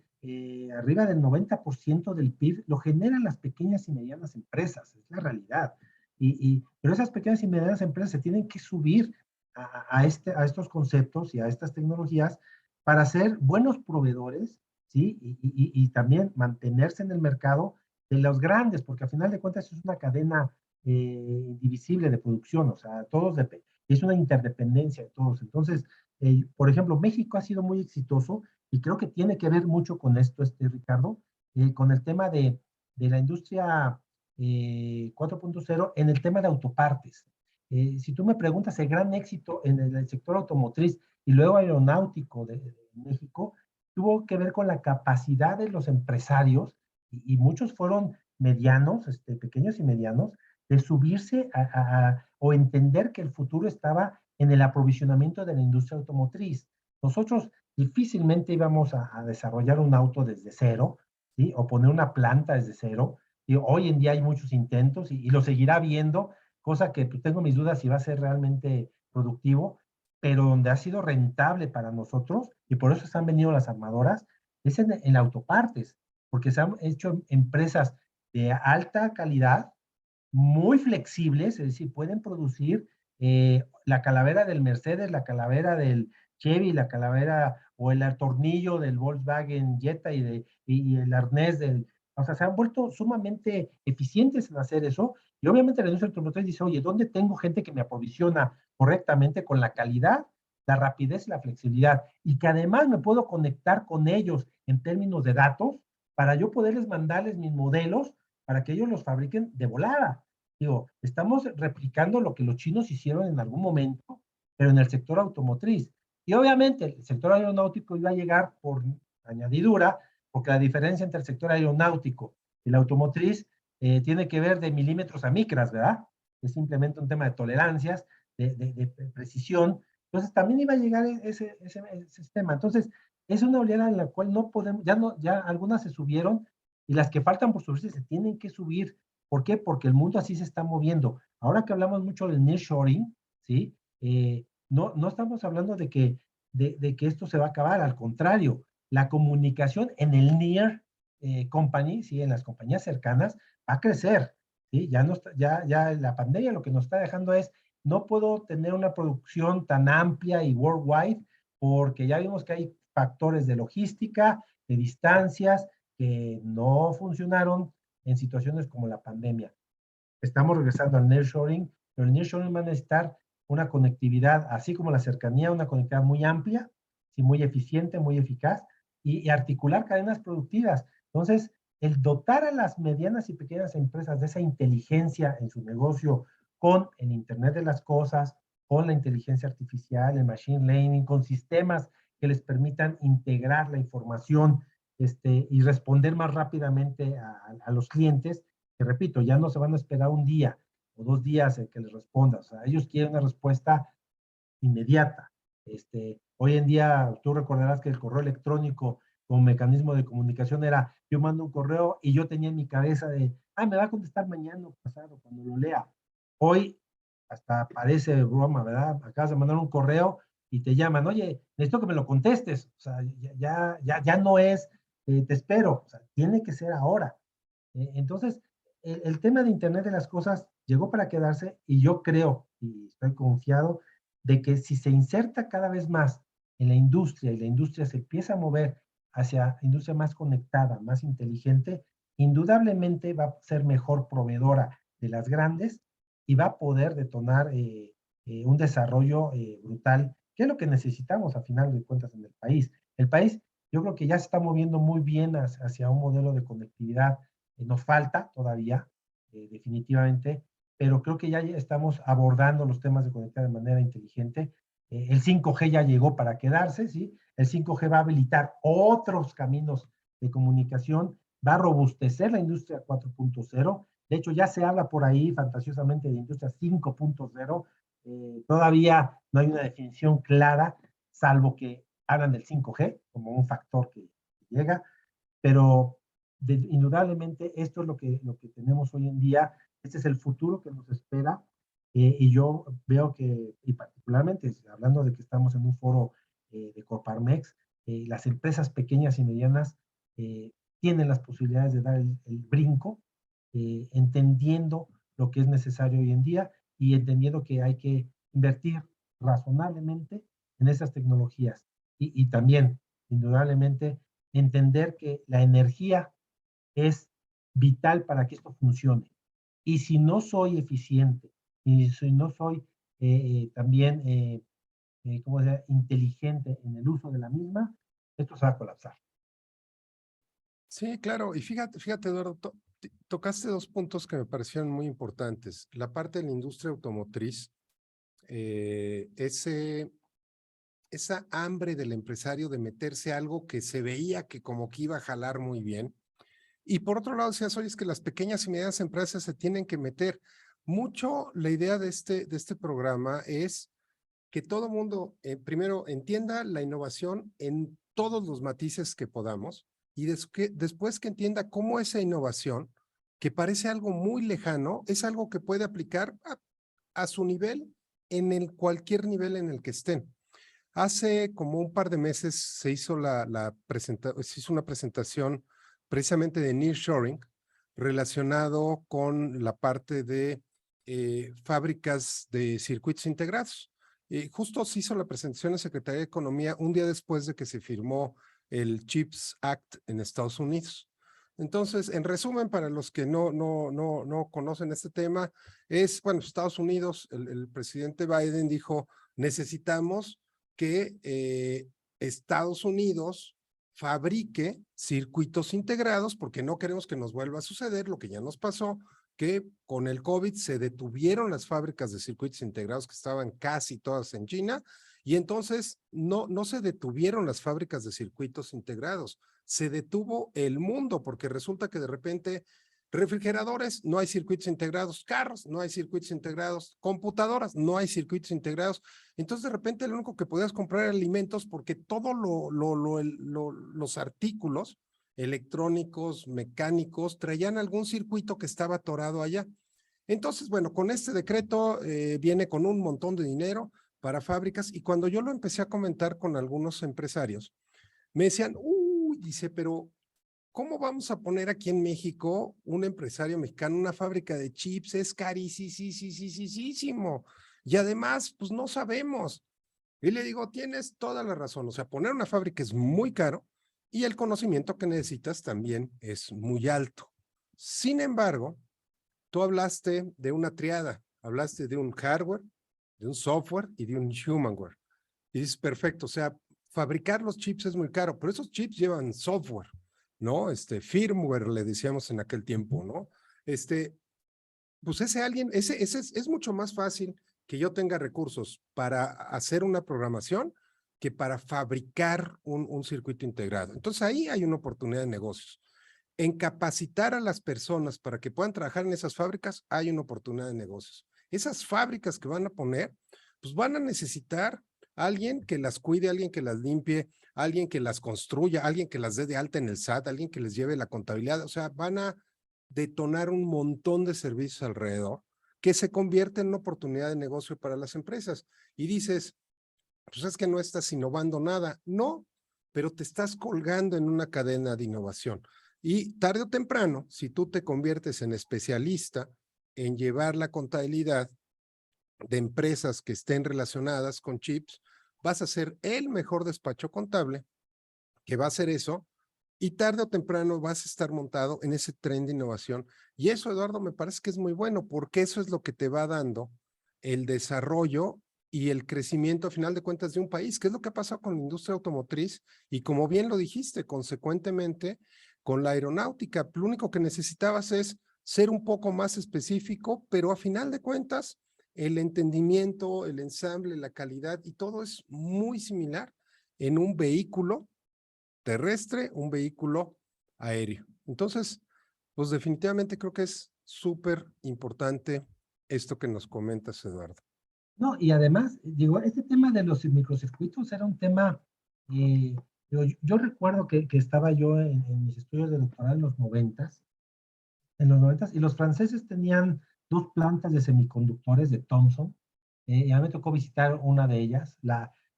arriba del 90% del PIB lo generan las pequeñas y medianas empresas, es la realidad. Pero esas pequeñas y medianas empresas se tienen que subir a estos conceptos y a estas tecnologías para ser buenos proveedores, ¿sí? Y también mantenerse en el mercado de los grandes, porque al final de cuentas es una cadena indivisible de producción, o sea, es una interdependencia de todos. Entonces, por ejemplo, México ha sido muy exitoso y creo que tiene que ver mucho con esto, Ricardo, con el tema de la industria 4.0 en el tema de autopartes. Si tú me preguntas, el gran éxito en el sector automotriz y luego aeronáutico de México tuvo que ver con la capacidad de los empresarios, y muchos fueron medianos, pequeños y medianos, de subirse o entender que el futuro estaba en el aprovisionamiento de la industria automotriz. Nosotros difícilmente íbamos a desarrollar un auto desde cero, ¿sí? O poner una planta desde cero. Y hoy en día hay muchos intentos y lo seguirá habiendo, cosa que pues, tengo mis dudas si va a ser realmente productivo, pero donde ha sido rentable para nosotros, y por eso se han venido las armadoras, es en autopartes, porque se han hecho empresas de alta calidad, muy flexibles, es decir, pueden producir la calavera del Mercedes, la calavera del Chevy, la calavera o el tornillo del Volkswagen Jetta y el arnés del... O sea, se han vuelto sumamente eficientes en hacer eso. Y obviamente la industria automotriz dice, oye, ¿dónde tengo gente que me aprovisiona correctamente con la calidad, la rapidez y la flexibilidad? Y que además me puedo conectar con ellos en términos de datos para yo poderles mandarles mis modelos para que ellos los fabriquen de volada. Digo, estamos replicando lo que los chinos hicieron en algún momento, pero en el sector automotriz. Y obviamente el sector aeronáutico iba a llegar por añadidura, porque la diferencia entre el sector aeronáutico y la automotriz tiene que ver de milímetros a micras, ¿verdad? Es simplemente un tema de tolerancias, de precisión. Entonces también iba a llegar ese sistema. Entonces, es una oleada en la cual no podemos, ya algunas se subieron y las que faltan por subirse se tienen que subir. ¿Por qué? Porque el mundo así se está moviendo. Ahora que hablamos mucho del nearshoring, ¿sí? No estamos hablando de que esto se va a acabar, al contrario, la comunicación en el near company, ¿sí? En las compañías cercanas, va a crecer, ¿sí? Ya la pandemia lo que nos está dejando es, no puedo tener una producción tan amplia y worldwide, porque ya vimos que hay factores de logística, de distancias, que no funcionaron en situaciones como la pandemia. Estamos regresando al nearshoring, pero el nearshoring va a necesitar una conectividad, así como la cercanía, una conectividad muy amplia, sí, muy eficiente, muy eficaz, y articular cadenas productivas. Entonces, el dotar a las medianas y pequeñas empresas de esa inteligencia en su negocio con el Internet de las Cosas, con la inteligencia artificial, el machine learning, con sistemas que les permitan integrar la información y responder más rápidamente a los clientes, que repito, ya no se van a esperar un día o 2 días en que les responda. O sea, ellos quieren una respuesta inmediata. Hoy en día, tú recordarás que el correo electrónico como mecanismo de comunicación era, yo mando un correo y yo tenía en mi cabeza de, me va a contestar mañana o pasado cuando lo lea. Hoy hasta parece broma, ¿verdad? Acabas de mandar un correo y te llaman, oye, necesito que me lo contestes. O sea, ya no es, te espero. O sea, tiene que ser ahora. Entonces, tema de Internet de las Cosas llegó para quedarse y yo creo, y estoy confiado, de que si se inserta cada vez más en la industria y la industria se empieza a mover hacia industria más conectada, más inteligente, indudablemente va a ser mejor proveedora de las grandes y va a poder detonar un desarrollo brutal, que es lo que necesitamos a final de cuentas en el país. El país, yo creo que ya se está moviendo muy bien hacia un modelo de conectividad. Nos falta todavía, definitivamente, pero creo que ya estamos abordando los temas de conectividad de manera inteligente. El 5G ya llegó para quedarse, ¿sí? El 5G va a habilitar otros caminos de comunicación, va a robustecer la industria 4.0. De hecho, ya se habla por ahí fantasiosamente de industria 5.0. Todavía no hay una definición clara, salvo que hablan del 5G como un factor que llega, pero indudablemente esto es lo que tenemos hoy en día. Este es el futuro que nos espera. Y yo veo que, y particularmente hablando de que estamos en un foro de Coparmex, las empresas pequeñas y medianas tienen las posibilidades de dar el brinco, entendiendo lo que es necesario hoy en día y entendiendo que hay que invertir razonablemente en esas tecnologías. Y también, indudablemente, entender que la energía es vital para que esto funcione. Y si no soy eficiente, y si no soy también, ¿cómo se llama?, inteligente en el uso de la misma, esto se va a colapsar. Sí, claro. Y fíjate, Eduardo, tocaste dos puntos que me parecieron muy importantes. La parte de la industria automotriz, esa hambre del empresario de meterse a algo que se veía que como que iba a jalar muy bien. Y por otro lado, decías, oye, es que las pequeñas y medianas empresas se tienen que meter. Mucho la idea de este programa es que todo mundo, primero, entienda la innovación en todos los matices que podamos y después que entienda cómo esa innovación, que parece algo muy lejano, es algo que puede aplicar a su nivel, cualquier nivel en el que estén. Hace como un par de meses se hizo se hizo una presentación precisamente de nearshoring relacionado con la parte de fábricas de circuitos integrados. Justo se hizo la presentación en Secretaría de Economía un día después de que se firmó el CHIPS Act en Estados Unidos. Entonces, en resumen, para los que no conocen este tema, bueno, Estados Unidos, el presidente Biden dijo, necesitamos que Estados Unidos fabrique circuitos integrados porque no queremos que nos vuelva a suceder lo que ya nos pasó, que con el COVID se detuvieron las fábricas de circuitos integrados que estaban casi todas en China y entonces no se detuvieron las fábricas de circuitos integrados, se detuvo el mundo porque resulta que de repente refrigeradores, no hay circuitos integrados, carros, no hay circuitos integrados, computadoras, no hay circuitos integrados. Entonces, de repente, lo único que podías comprar era alimentos porque todos los artículos electrónicos, mecánicos, traían algún circuito que estaba atorado allá. Entonces, bueno, con este decreto viene con un montón de dinero para fábricas y cuando yo lo empecé a comentar con algunos empresarios, me decían, dice, pero ¿cómo vamos a poner aquí en México un empresario mexicano, una fábrica de chips? Es carísimo. Y además, pues no sabemos. Y le digo, tienes toda la razón. O sea, poner una fábrica es muy caro y el conocimiento que necesitas también es muy alto. Sin embargo, tú hablaste de una triada, hablaste de un hardware, de un software y de un humanware. Y dices, perfecto, o sea, fabricar los chips es muy caro, pero esos chips llevan software, ¿no? Firmware le decíamos en aquel tiempo, ¿no? Pues ese es mucho más fácil que yo tenga recursos para hacer una programación que para fabricar un circuito integrado. Entonces ahí hay una oportunidad de negocios. En capacitar a las personas para que puedan trabajar en esas fábricas, hay una oportunidad de negocios. Esas fábricas que van a poner, pues van a necesitar alguien que las cuide, alguien que las limpie, alguien que las construya, alguien que las dé de alta en el SAT, alguien que les lleve la contabilidad. O sea, van a detonar un montón de servicios alrededor que se convierte en una oportunidad de negocio para las empresas. Y dices, pues es que no estás innovando nada. No, pero te estás colgando en una cadena de innovación. Y tarde o temprano, si tú te conviertes en especialista en llevar la contabilidad de empresas que estén relacionadas con chips, vas a ser el mejor despacho contable que va a hacer eso, y tarde o temprano vas a estar montado en ese tren de innovación. Y eso, Eduardo, me parece que es muy bueno, porque eso es lo que te va dando el desarrollo y el crecimiento, a final de cuentas, de un país, que es lo que ha pasado con la industria automotriz, y como bien lo dijiste, consecuentemente, con la aeronáutica. Lo único que necesitabas es ser un poco más específico, pero a final de cuentas, el entendimiento, el ensamble, la calidad y todo es muy similar en un vehículo terrestre, un vehículo aéreo. Entonces, pues definitivamente creo que es súper importante esto que nos comentas, Eduardo. No, y además, digo, este tema de los microcircuitos era un tema, yo recuerdo que estaba yo en mis estudios de doctorado en los noventas, y los franceses tenían dos plantas de semiconductores de Thomson, y a mí me tocó visitar una de ellas,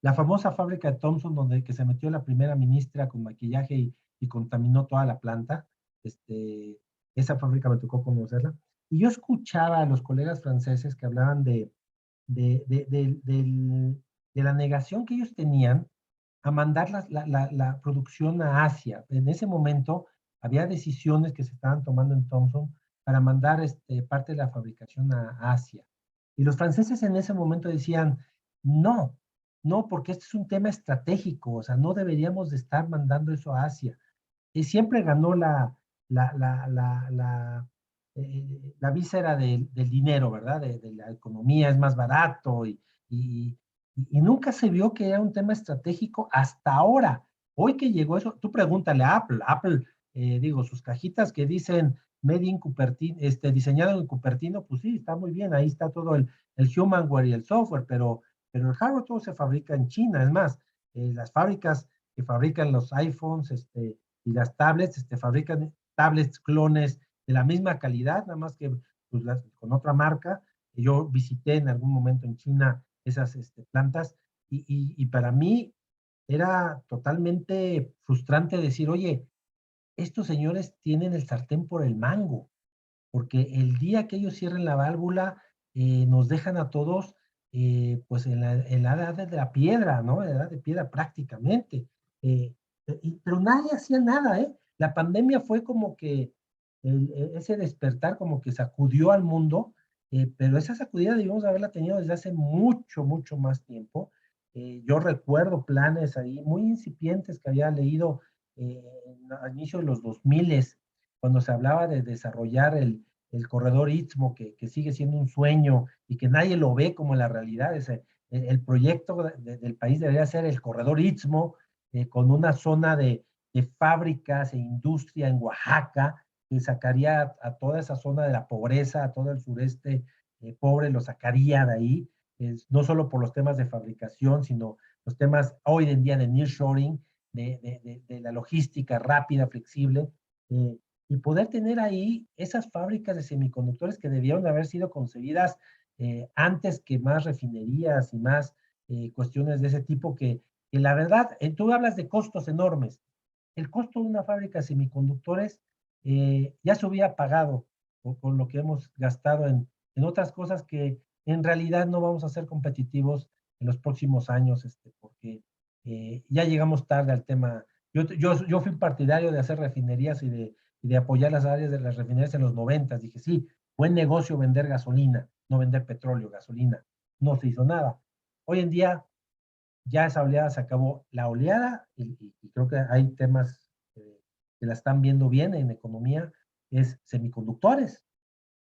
la famosa fábrica de Thomson, donde que se metió la primera ministra con maquillaje y contaminó toda la planta. Esa fábrica me tocó conocerla. Y yo escuchaba a los colegas franceses que hablaban de la negación que ellos tenían a mandar la producción a Asia. En ese momento había decisiones que se estaban tomando en Thomson para mandar parte de la fabricación a Asia. Y los franceses en ese momento decían, no, no, porque este es un tema estratégico, o sea, no deberíamos de estar mandando eso a Asia. Y siempre ganó la, la, la, la, la víscera del dinero, ¿verdad? De la economía es más barato y, y nunca se vio que era un tema estratégico hasta ahora. Hoy que llegó eso, tú pregúntale a Apple, digo, sus cajitas que dicen Made in Cupertino, diseñado en Cupertino, pues sí, está muy bien, ahí está todo el humanware y el software, pero el hardware todo se fabrica en China. Es más, las fábricas que fabrican los iPhones, y las tablets, fabrican tablets clones de la misma calidad, nada más que pues, con otra marca. Yo visité en algún momento en China esas plantas y para mí era totalmente frustrante decir, oye, estos señores tienen el sartén por el mango, porque el día que ellos cierren la válvula, nos dejan a todos, pues en la edad de la piedra, ¿no? En la edad de piedra prácticamente. Eh, pero nadie hacía nada, ¿eh? La pandemia fue como que ese despertar como que sacudió al mundo, pero esa sacudida debimos haberla tenido desde hace mucho, mucho más tiempo. Yo recuerdo planes ahí muy incipientes que había leído al inicio de los 2000, cuando se hablaba de desarrollar el corredor Istmo, que sigue siendo un sueño y que nadie lo ve como la realidad. El proyecto del país debería ser el corredor Istmo, con una zona de fábricas e industria en Oaxaca, que sacaría a toda esa zona de la pobreza, a todo el sureste pobre, lo sacaría de ahí, no solo por los temas de fabricación, sino los temas hoy en día de nearshoring, de la logística rápida, flexible, eh, y poder tener ahí esas fábricas de semiconductores que debieron de haber sido concebidas antes que más refinerías y más cuestiones de ese tipo que la verdad, tú hablas de costos enormes. El costo de una fábrica de semiconductores ya se hubiera pagado con lo que hemos gastado en otras cosas que en realidad no vamos a ser competitivos en los próximos años, porque ya llegamos tarde al tema. Yo fui partidario de hacer refinerías y de apoyar las áreas de las refinerías en los 90. Dije, sí, buen negocio vender gasolina, no vender petróleo, gasolina. No se hizo nada. Hoy en día ya esa oleada se acabó. La oleada, y creo que hay temas que la están viendo bien en economía, es semiconductores,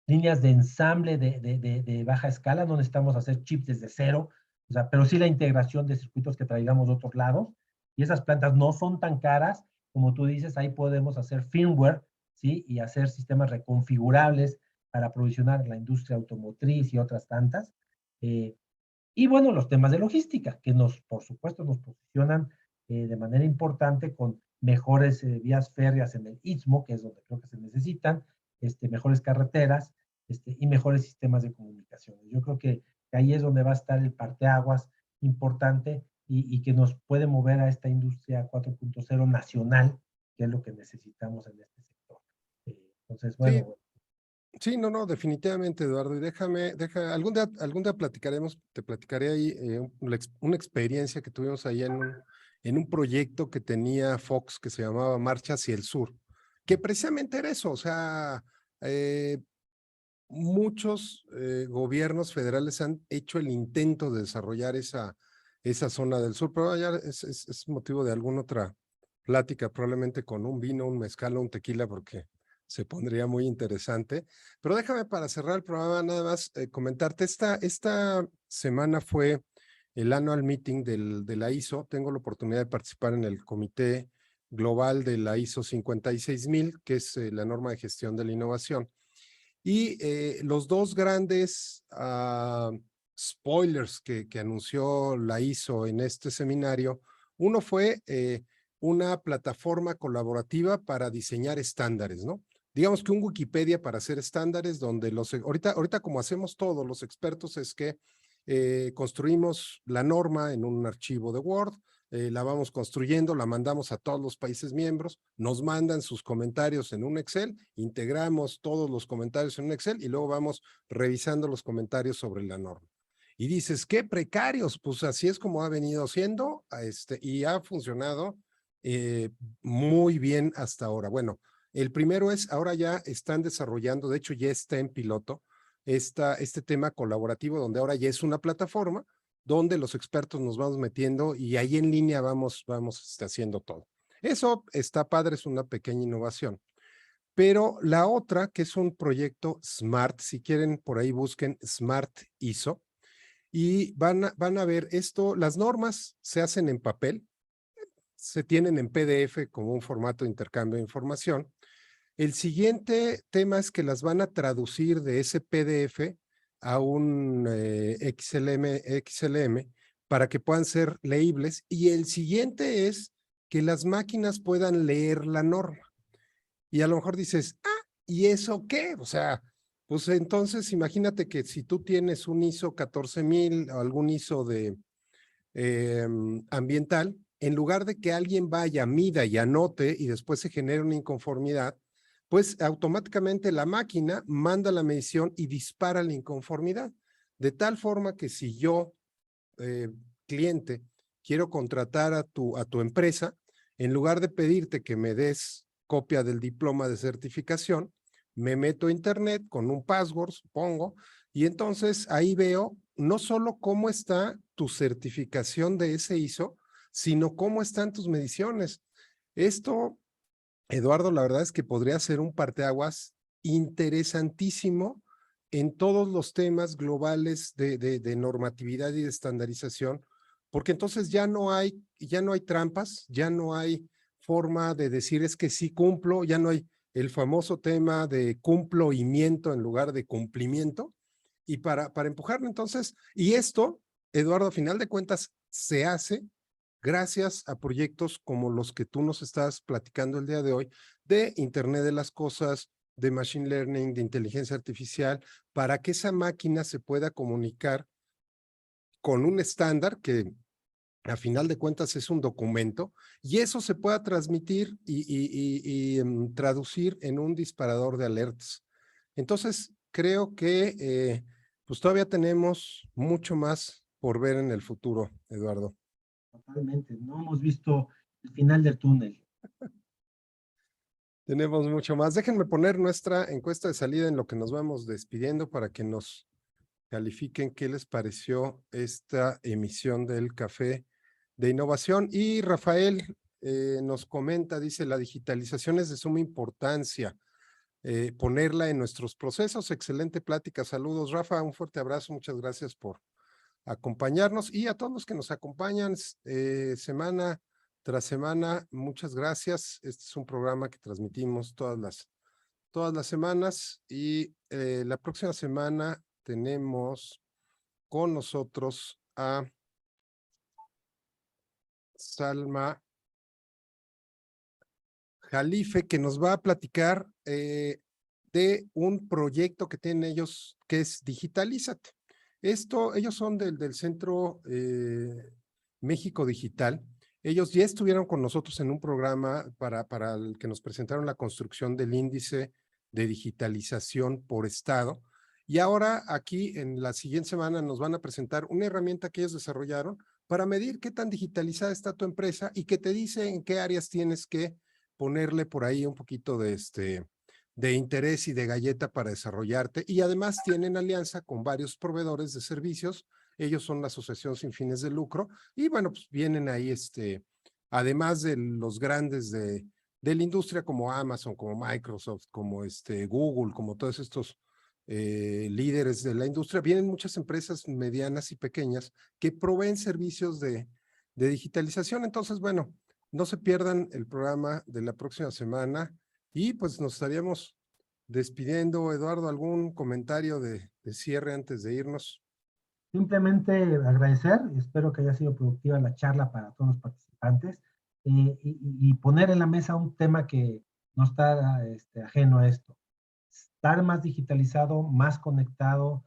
líneas de ensamble de baja escala, no necesitamos hacer chips desde cero, o sea, pero sí la integración de circuitos que traigamos de otros lados, y esas plantas no son tan caras, como tú dices, ahí podemos hacer firmware, ¿sí? Y hacer sistemas reconfigurables para aprovisionar la industria automotriz y otras tantas. Y bueno, los temas de logística, que por supuesto, nos posicionan de manera importante con mejores vías férreas en el Istmo, que es donde creo que se necesitan, mejores carreteras, y mejores sistemas de comunicación. Yo creo que ahí es donde va a estar el parteaguas importante y que nos puede mover a esta industria 4.0 nacional, que es lo que necesitamos en este sector. Entonces, Sí, bueno. Sí, no, definitivamente, Eduardo. Y algún día platicaremos, te platicaré ahí una experiencia que tuvimos ahí en un proyecto que tenía Fox que se llamaba Marcha hacia el Sur, que precisamente era eso, o sea, eh, muchos gobiernos federales han hecho el intento de desarrollar esa zona del sur, pero ya es motivo de alguna otra plática, probablemente con un vino, un mezcal o un tequila, porque se pondría muy interesante. Pero déjame para cerrar el programa nada más comentarte, esta semana fue el annual meeting de la ISO, tengo la oportunidad de participar en el comité global de la ISO 56000, que es la norma de gestión de la innovación. Y los dos grandes spoilers que anunció la ISO en este seminario, uno fue una plataforma colaborativa para diseñar estándares, ¿no? Digamos que un Wikipedia para hacer estándares donde ahorita como hacemos todos los expertos es que construimos la norma en un archivo de Word, la vamos construyendo, la mandamos a todos los países miembros, nos mandan sus comentarios en un Excel, integramos todos los comentarios en un Excel y luego vamos revisando los comentarios sobre la norma. Y dices, qué precarios, pues así es como ha venido siendo y ha funcionado muy bien hasta ahora. Bueno, el primero es, ahora ya están desarrollando, de hecho ya está en piloto, este tema colaborativo donde ahora ya es una plataforma donde los expertos nos vamos metiendo y ahí en línea vamos haciendo todo. Eso está padre, es una pequeña innovación. Pero la otra, que es un proyecto Smart, si quieren por ahí busquen Smart ISO, y van a ver esto, las normas se hacen en papel, se tienen en PDF como un formato de intercambio de información. El siguiente tema es que las van a traducir de ese PDF a un XLM para que puedan ser leíbles. Y el siguiente es que las máquinas puedan leer la norma. Y a lo mejor dices, ¿y eso qué? O sea, pues entonces imagínate que si tú tienes un ISO 14000 o algún ISO de ambiental, en lugar de que alguien vaya, mida y anote y después se genere una inconformidad, pues automáticamente la máquina manda la medición y dispara la inconformidad. De tal forma que si yo, cliente, quiero contratar a tu empresa, en lugar de pedirte que me des copia del diploma de certificación, me meto a internet con un password, supongo, y entonces ahí veo no solo cómo está tu certificación de ese ISO, sino cómo están tus mediciones. Esto, Eduardo, la verdad es que podría ser un parteaguas interesantísimo en todos los temas globales de normatividad y de estandarización, porque entonces ya no hay trampas, ya no hay forma de decir es que sí cumplo, ya no hay el famoso tema de cumplo y miento en lugar de cumplimiento, y para empujarlo entonces, y esto, Eduardo, a final de cuentas, se hace gracias a proyectos como los que tú nos estás platicando el día de hoy, de Internet de las Cosas, de Machine Learning, de inteligencia artificial, para que esa máquina se pueda comunicar con un estándar que a final de cuentas es un documento, y eso se pueda transmitir y traducir en un disparador de alertas. Entonces, creo que pues todavía tenemos mucho más por ver en el futuro, Eduardo. Totalmente, no hemos visto el final del túnel. Tenemos mucho más. Déjenme poner nuestra encuesta de salida en lo que nos vamos despidiendo para que nos califiquen qué les pareció esta emisión del Café de Innovación. Y Rafael nos comenta, dice, la digitalización es de suma importancia, ponerla en nuestros procesos. Excelente plática. Saludos, Rafa. Un fuerte abrazo. Muchas gracias por acompañarnos y a todos los que nos acompañan semana tras semana. Muchas gracias. Este es un programa que transmitimos todas las semanas y la próxima semana tenemos con nosotros a Salma Jalife, que nos va a platicar de un proyecto que tienen ellos que es Digitalízate. Ellos son del Centro México Digital. Ellos ya estuvieron con nosotros en un programa para el que nos presentaron la construcción del índice de digitalización por estado. Y ahora aquí en la siguiente semana nos van a presentar una herramienta que ellos desarrollaron para medir qué tan digitalizada está tu empresa y que te dice en qué áreas tienes que ponerle por ahí un poquito de interés y de galleta para desarrollarte. Y además tienen alianza con varios proveedores de servicios. Ellos son la asociación sin fines de lucro y bueno, pues vienen ahí además de los grandes de la industria como Amazon, como Microsoft, como Google, como todos estos líderes de la industria, vienen muchas empresas medianas y pequeñas que proveen servicios de digitalización. Entonces, bueno, no se pierdan el programa de la próxima semana y pues nos estaríamos despidiendo. Eduardo, ¿algún comentario de cierre antes de irnos? Simplemente agradecer, espero que haya sido productiva la charla para todos los participantes y poner en la mesa un tema que no está ajeno a esto. Estar más digitalizado, más conectado,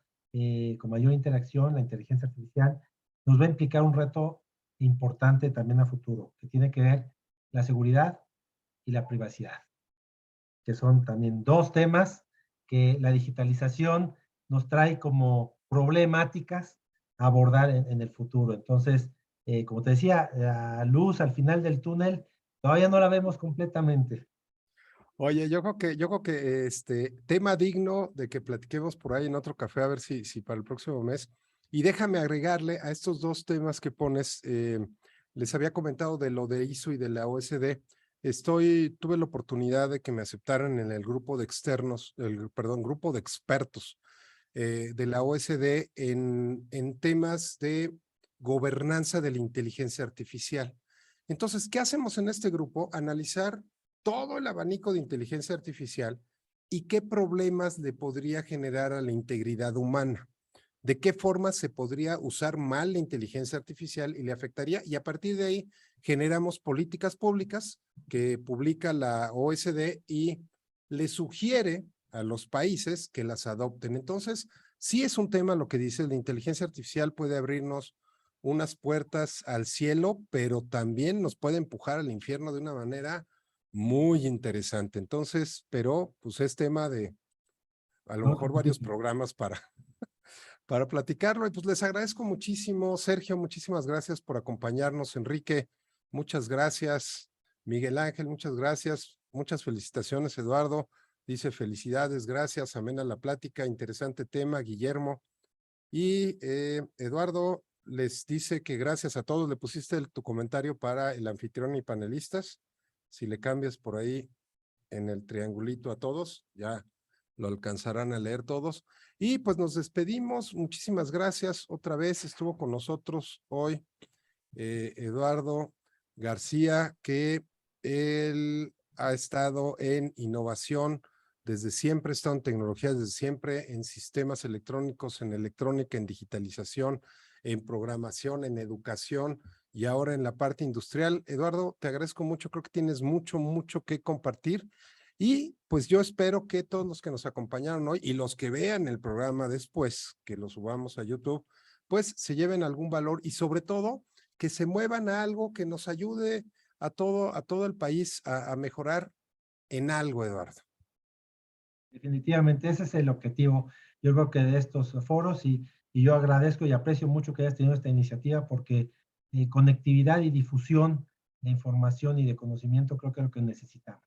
con mayor interacción, la inteligencia artificial, nos va a implicar un reto importante también a futuro, que tiene que ver la seguridad y la privacidad, que son también dos temas que la digitalización nos trae como problemáticas a abordar en el futuro. Entonces, como te decía, la luz al final del túnel todavía no la vemos completamente. Oye, yo creo que tema digno de que platiquemos por ahí en otro café, a ver si para el próximo mes. Y déjame agregarle a estos dos temas que pones, les había comentado de lo de ISO y de la OSD. Tuve la oportunidad de que me aceptaran en el grupo de externos, grupo de expertos de la OSD en temas de gobernanza de la inteligencia artificial. Entonces, ¿qué hacemos en este grupo? Analizar todo el abanico de inteligencia artificial y qué problemas le podría generar a la integridad humana. De qué forma se podría usar mal la inteligencia artificial y le afectaría, y a partir de ahí generamos políticas públicas que publica la OSD y le sugiere a los países que las adopten. Entonces, sí es un tema lo que dice, la inteligencia artificial puede abrirnos unas puertas al cielo, pero también nos puede empujar al infierno de una manera muy interesante. Entonces, pero pues es tema de a lo mejor varios programas para platicarlo. Y pues les agradezco muchísimo, Sergio, muchísimas gracias por acompañarnos. Enrique, muchas gracias. Miguel Ángel, muchas gracias. Muchas felicitaciones, Eduardo. Dice felicidades, gracias, amena la plática, interesante tema, Guillermo. Y Eduardo les dice que gracias a todos, le pusiste tu comentario para el anfitrión y panelistas. Si le cambias por ahí en el triangulito a todos, ya lo alcanzarán a leer todos. Y pues nos despedimos. Muchísimas gracias. Otra vez estuvo con nosotros hoy Eduardo García, que él ha estado en innovación desde siempre, ha estado en tecnología desde siempre, en sistemas electrónicos, en electrónica, en digitalización, en programación, en educación y ahora en la parte industrial. Eduardo, te agradezco mucho, creo que tienes mucho que compartir. Y pues yo espero que todos los que nos acompañaron hoy y los que vean el programa después, que lo subamos a YouTube, pues se lleven algún valor y sobre todo que se muevan a algo que nos ayude a todo el país a mejorar en algo, Eduardo. Definitivamente, ese es el objetivo, yo creo que de estos foros y yo agradezco y aprecio mucho que hayas tenido esta iniciativa porque conectividad y difusión de información y de conocimiento creo que es lo que necesitamos.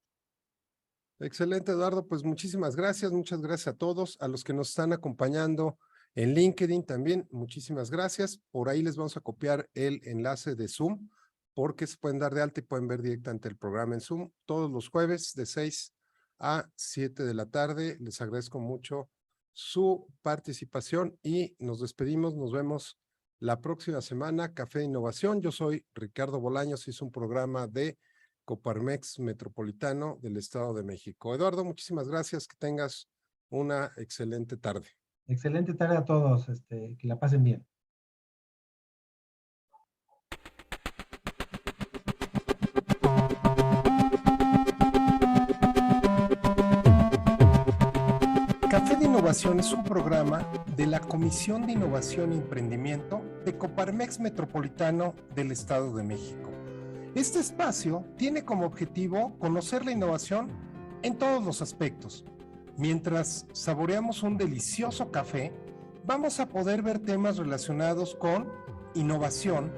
Excelente, Eduardo, pues muchísimas gracias, muchas gracias a todos, a los que nos están acompañando en LinkedIn también, muchísimas gracias. Por ahí les vamos a copiar el enlace de Zoom, porque se pueden dar de alta y pueden ver directamente el programa en Zoom todos los jueves de 6 a 7 de la tarde. Les agradezco mucho su participación y nos despedimos, nos vemos la próxima semana. Café de Innovación, yo soy Ricardo Bolaños, es un programa de Coparmex Metropolitano del Estado de México. Eduardo, muchísimas gracias, que tengas una excelente tarde. Excelente tarde a todos, que la pasen bien. Café de Innovación es un programa de la Comisión de Innovación y Emprendimiento de Coparmex Metropolitano del Estado de México. Este espacio tiene como objetivo conocer la innovación en todos los aspectos, Mientras saboreamos un delicioso café, vamos a poder ver temas relacionados con innovación,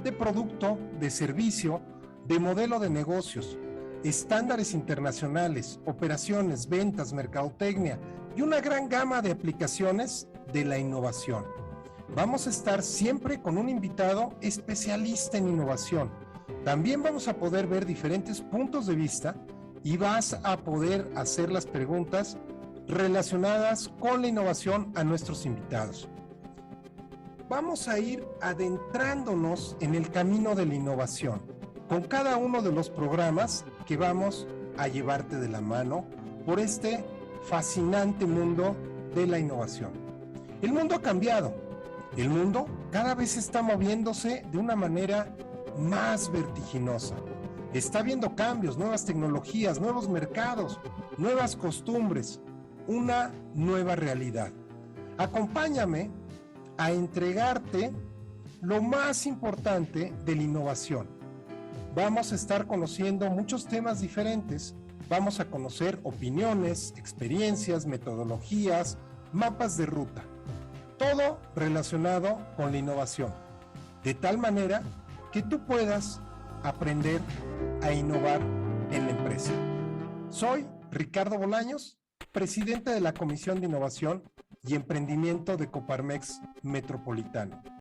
de producto, de servicio, de modelo de negocios, estándares internacionales, operaciones, ventas, mercadotecnia y una gran gama de aplicaciones de la innovación. Vamos a estar siempre con un invitado especialista en innovación. También vamos a poder ver diferentes puntos de vista y vas a poder hacer las preguntas relacionadas con la innovación a nuestros invitados. Vamos a ir adentrándonos en el camino de la innovación con cada uno de los programas que vamos a llevarte de la mano por este fascinante mundo de la innovación. El mundo ha cambiado. El mundo cada vez está moviéndose de una manera más vertiginosa. Está habiendo cambios, nuevas tecnologías, nuevos mercados, nuevas costumbres, una nueva realidad. Acompáñame a entregarte lo más importante de la innovación. Vamos a estar conociendo muchos temas diferentes, vamos a conocer opiniones, experiencias, metodologías, mapas de ruta, todo relacionado con la innovación, de tal manera que tú puedas aprender a innovar en la empresa. Soy Ricardo Bolaños, presidente de la Comisión de Innovación y Emprendimiento de Coparmex Metropolitano.